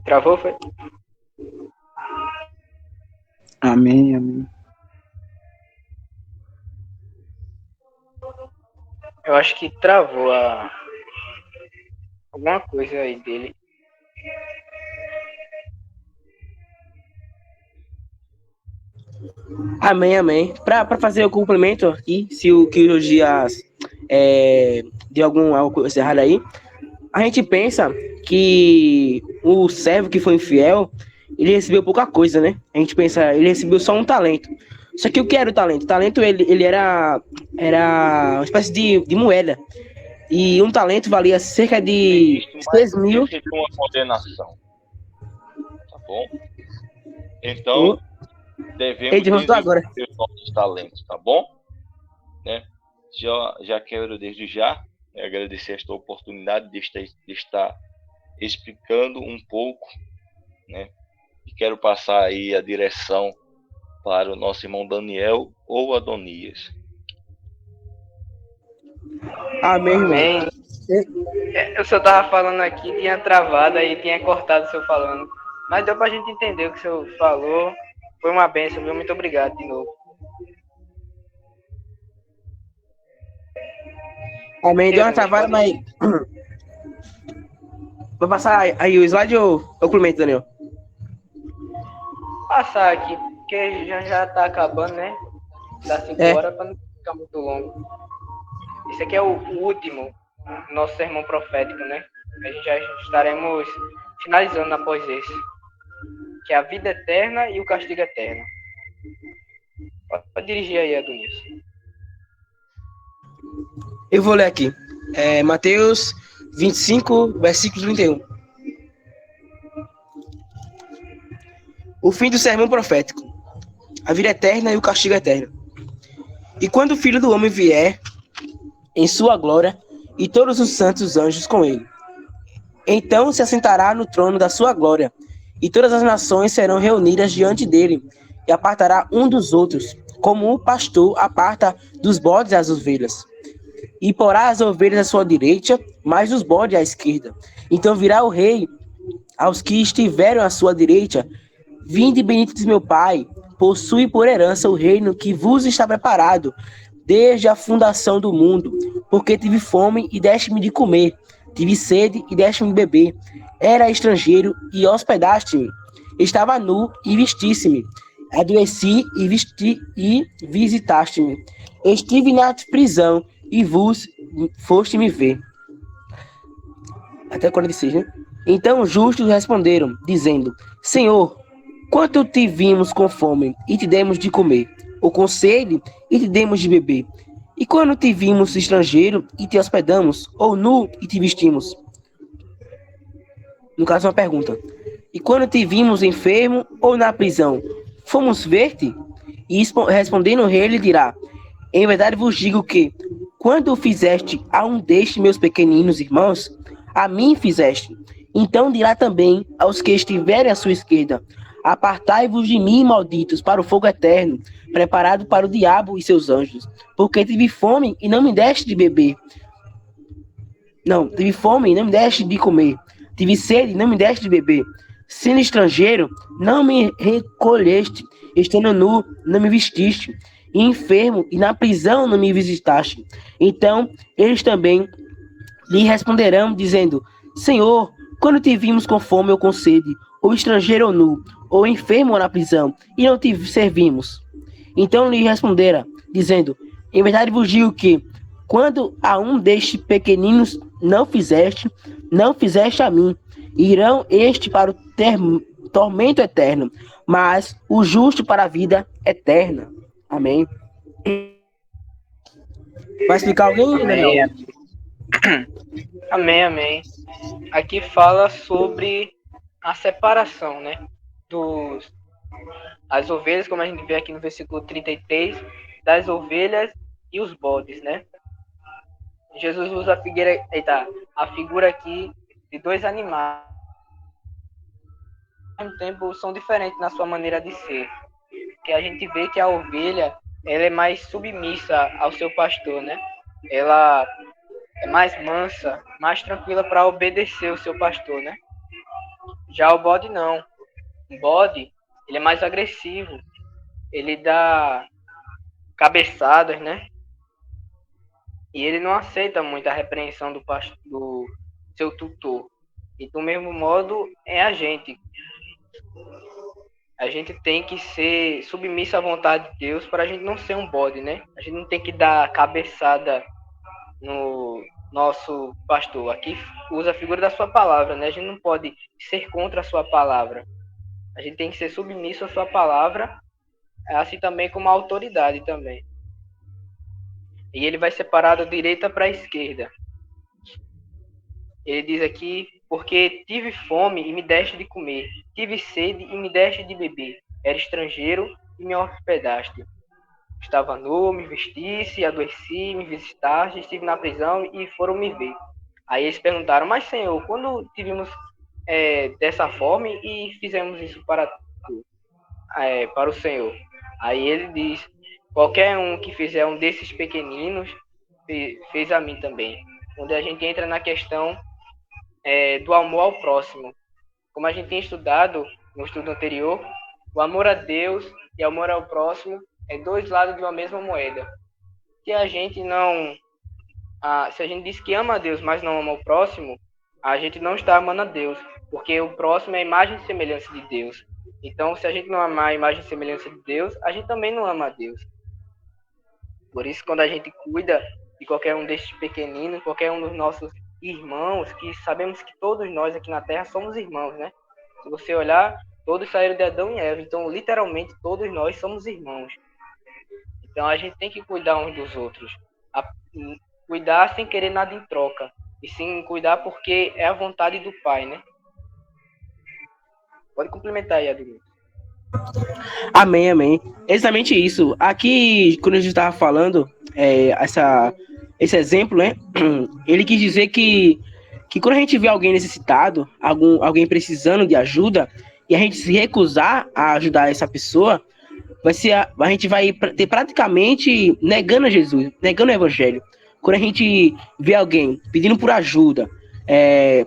Travou, foi? Amém, amém. Eu acho que travou alguma coisa aí dele. Amém, amém. Para fazer o complemento aqui, se o que o Dias deu alguma coisa errada aí, a gente pensa que o servo que foi infiel, ele recebeu pouca coisa, né? A gente pensa, ele recebeu só um talento. Só que o que era o talento? O talento, ele era uma espécie de moeda. E um talento valia cerca de Isso, 6 mas mil. existe uma condenação, tá bom? Então, devemos Ele voltou agora. desenvolver os nossos talentos, tá bom? Né? Já quero desde já agradecer esta oportunidade de estar explicando um pouco, né? E quero passar aí a direção para o nosso irmão Daniel ou Adonias. Amém, irmão. Amém. Eu só tava falando aqui, tinha travado aí, tinha cortado o senhor falando. Mas deu pra gente entender o que o senhor falou. Foi uma bênção, viu? Muito obrigado de novo. Amém. Deu uma travada, mas. Vai passar aí o slide ou eu complemento, Daniel? Passar aqui, porque já tá acabando, né? Dá 5 horas pra não ficar muito longo. Esse aqui é o último, nosso sermão profético, né? A gente já estaremos finalizando após esse. Que é a vida eterna e o castigo eterno. Pode dirigir aí, Adonias. Eu vou ler aqui. Mateus 25, versículo 31. O fim do sermão profético. A vida eterna e o castigo eterno. E quando o Filho do Homem vier em sua glória e todos os santos anjos com ele, então se assentará no trono da sua glória, e todas as nações serão reunidas diante dele, e apartará um dos outros, como o pastor aparta dos bodes as ovelhas. E porá as ovelhas à sua direita, mas os bodes à esquerda. Então virá o rei aos que estiveram à sua direita: vinde benditos meu Pai, possui por herança o reino que vos está preparado desde a fundação do mundo, porque tive fome e deste-me de comer, tive sede e deste-me de beber, era estrangeiro e hospedaste-me, estava nu e vestiste-me, adoeci e visitaste-me, estive na prisão e vos foste me ver. Até 46, né? Então os justos responderam, dizendo: Senhor, quanto te vimos com fome e te demos de comer, ou com sede e te demos de beber? E quando te vimos estrangeiro e te hospedamos, ou nu e te vestimos? No caso, uma pergunta. E quando te vimos enfermo ou na prisão, fomos ver-te? E respondendo o rei, ele dirá: em verdade vos digo que, quando fizeste a um destes meus pequeninos irmãos, a mim fizeste. Então dirá também aos que estiverem à sua esquerda: apartai-vos de mim, malditos, para o fogo eterno, preparado para o diabo e seus anjos. Porque tive fome e não me deste de beber. Não, tive fome e não me deste de comer. Tive sede e não me deste de beber. Sendo estrangeiro, não me recolheste. Estando nu, não me vestiste. E enfermo e na prisão não me visitaste. Então eles também lhe responderão, dizendo: Senhor, quando te vimos com fome ou com sede, ou estrangeiro ou nu, ou enfermo ou na prisão, e não te servimos? Então lhe responderá, dizendo: em verdade vos digo que, quando a um destes pequeninos não fizeste a mim. Irão este para o tormento eterno, mas o justo para a vida eterna. Amém. Vai explicar alguém, Daniel? Amém, amém. Aqui fala sobre a separação, né? As ovelhas, como a gente vê aqui no versículo 33, das ovelhas e os bodes, né? Jesus usa a figura aqui de dois animais. Ao mesmo tempo, são diferentes na sua maneira de ser. Que a gente vê que a ovelha, ela é mais submissa ao seu pastor, né? Ela é mais mansa, mais tranquila para obedecer o seu pastor, né? Já o bode não. O bode, ele é mais agressivo. Ele dá cabeçadas, né? E ele não aceita muito a repreensão do seu tutor. E do mesmo modo é a gente. A gente tem que ser submisso à vontade de Deus para a gente não ser um bode, né? A gente não tem que dar cabeçada no nosso pastor. Aqui usa a figura da sua palavra, né? A gente não pode ser contra a sua palavra. A gente tem que ser submisso à sua palavra, assim também como a autoridade também. E ele vai separar da direita para a esquerda. Ele diz aqui, porque tive fome e me deste de comer, tive sede e me deste de beber, era estrangeiro e me hospedaste. Estava nu, me vestisse, adoeci, me visitaste, estive na prisão e foram me ver. Aí eles perguntaram, mas Senhor, quando tivemos dessa fome e fizemos isso para o Senhor? Aí ele diz, qualquer um que fizer um desses pequeninos, fez a mim também. Onde a gente entra na questão do amor ao próximo. Como a gente tem estudado no estudo anterior, o amor a Deus e o amor ao próximo é dois lados de uma mesma moeda. Se a gente diz que ama a Deus, mas não ama o próximo, a gente não está amando a Deus, porque o próximo é a imagem e semelhança de Deus. Então, se a gente não amar a imagem e semelhança de Deus, a gente também não ama a Deus. Por isso, quando a gente cuida de qualquer um destes pequeninos, qualquer um dos nossos irmãos, que sabemos que todos nós aqui na Terra somos irmãos, né? Se você olhar, todos saíram de Adão e Eva, então literalmente todos nós somos irmãos. Então a gente tem que cuidar uns dos outros, cuidar sem querer nada em troca, e sim cuidar porque é a vontade do Pai, né? Pode complementar aí, Adilson. Amém, amém. Exatamente isso. Aqui, quando a gente estava falando, esse exemplo, né? Ele quis dizer que quando a gente vê alguém necessitado, alguém precisando de ajuda, e a gente se recusar a ajudar essa pessoa, a gente vai ter praticamente negando Jesus, negando o evangelho. Quando a gente vê alguém pedindo por ajuda,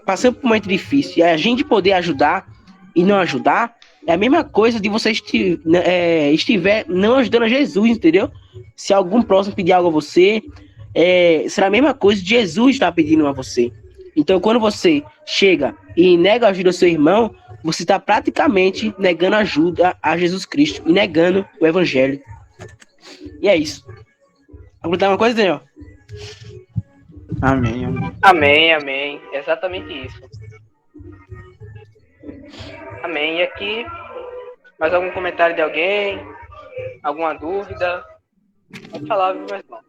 passando por um momento difícil, e a gente poder ajudar e não ajudar, é a mesma coisa de você estiver não ajudando a Jesus, entendeu? Se algum próximo pedir algo a você, será a mesma coisa de Jesus estar pedindo a você. Então, quando você chega e nega a ajuda ao seu irmão, você está praticamente negando ajuda a Jesus Cristo e negando o Evangelho. E é isso. Vou botar uma coisa, Daniel? Amém, amém. Amém, amém. Exatamente isso. Amém. E aqui, mais algum comentário de alguém? Alguma dúvida? Pode falar, meu irmão.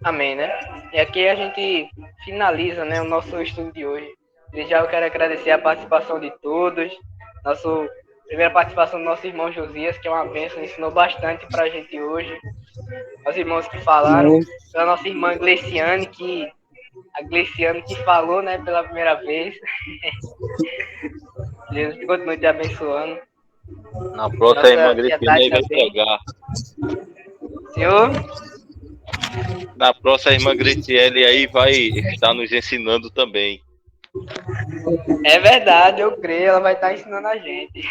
Amém, né? E aqui a gente finaliza, né, o nosso estudo de hoje. Desde já eu quero agradecer a participação de todos. Primeira participação do nosso irmão Josias, que é uma bênção, ensinou bastante pra gente hoje. Os irmãos que falaram, a nossa irmã Gleciane, que falou, né, pela primeira vez. Deus continue te abençoando. Na próxima, a irmã Gleciane vai pregar. Senhor? Na próxima, a irmã Gretiele aí vai estar nos ensinando também. É verdade, eu creio, ela vai estar ensinando a gente.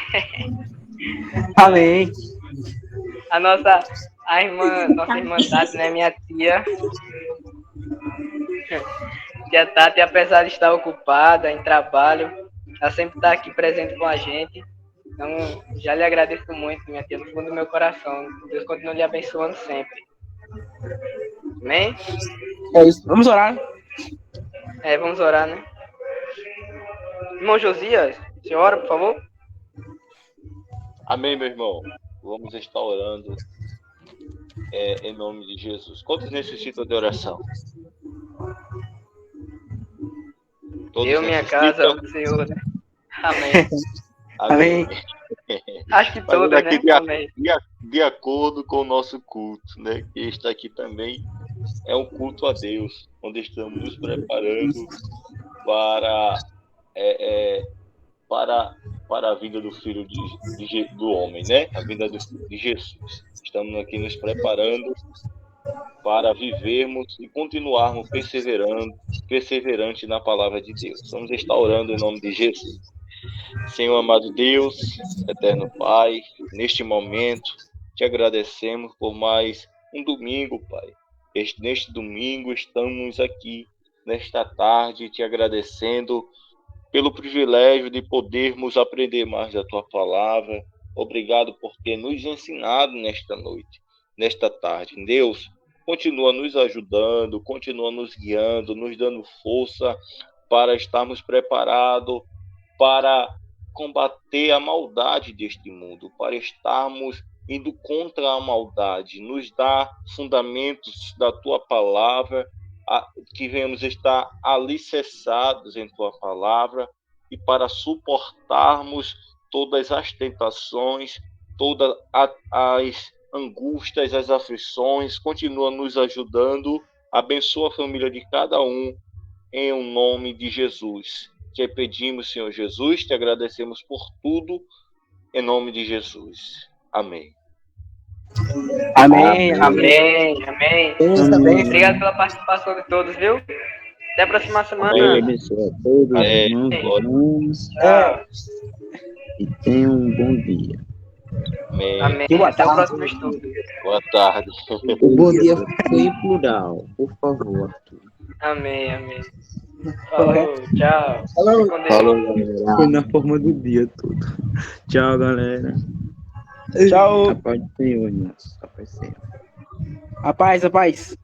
Amém. Nossa irmã Tati, né, minha tia. Tia Tati, apesar de estar ocupada em trabalho, ela sempre está aqui presente com a gente. Então, já lhe agradeço muito, minha tia, no fundo do meu coração. Deus continue lhe abençoando sempre. Amém? É isso. Vamos orar. Vamos orar, né? Irmão Josias, você ora, por favor? Amém, meu irmão. Vamos estar orando em nome de Jesus. Quantos necessitam de oração? Todos eu, minha casa, o Senhor, né? Amém. Amém. Acho que todos, né? Amém. De acordo com o nosso culto, né? Que está aqui também é um culto a Deus, onde estamos nos preparando para a vinda do Filho do homem, né? A vinda de Jesus. Estamos aqui nos preparando para vivermos e continuarmos perseverante na palavra de Deus. Vamos estar orando em nome de Jesus. Senhor amado Deus, eterno Pai, neste momento te agradecemos por mais um domingo, Pai. Neste domingo estamos aqui, nesta tarde, te agradecendo pelo privilégio de podermos aprender mais da Tua Palavra. Obrigado por ter nos ensinado nesta noite, nesta tarde. Deus, continua nos ajudando, continua nos guiando, nos dando força para estarmos preparados para combater a maldade deste mundo, para estarmos indo contra a maldade. Nos dá fundamentos da Tua Palavra, que venhamos estar alicerçados em Tua Palavra e para suportarmos todas as tentações, todas as angústias, as aflições. Continua nos ajudando, abençoa a família de cada um, em o nome de Jesus. Te pedimos, Senhor Jesus, te agradecemos por tudo, em nome de Jesus. Amém. Amém. Amém, amém. Benção, benção. Obrigado pela participação de todos, viu? Até a próxima Deus semana. abençoe a todos, Amém. irmãos, Tchau. e tenham um bom dia. Amém. Amém. Boa Até o tarde. próximo estudo. Boa tarde. O bom dia foi em plural, por favor, Arthur. Amém, amém. Falou, tchau. Falou. Fique com Deus. Falou, galera. Foi na forma do dia todo. Tchau, galera. Tchau. A paz do Senhor, irmãos. A paz do Senhor. A paz, a paz.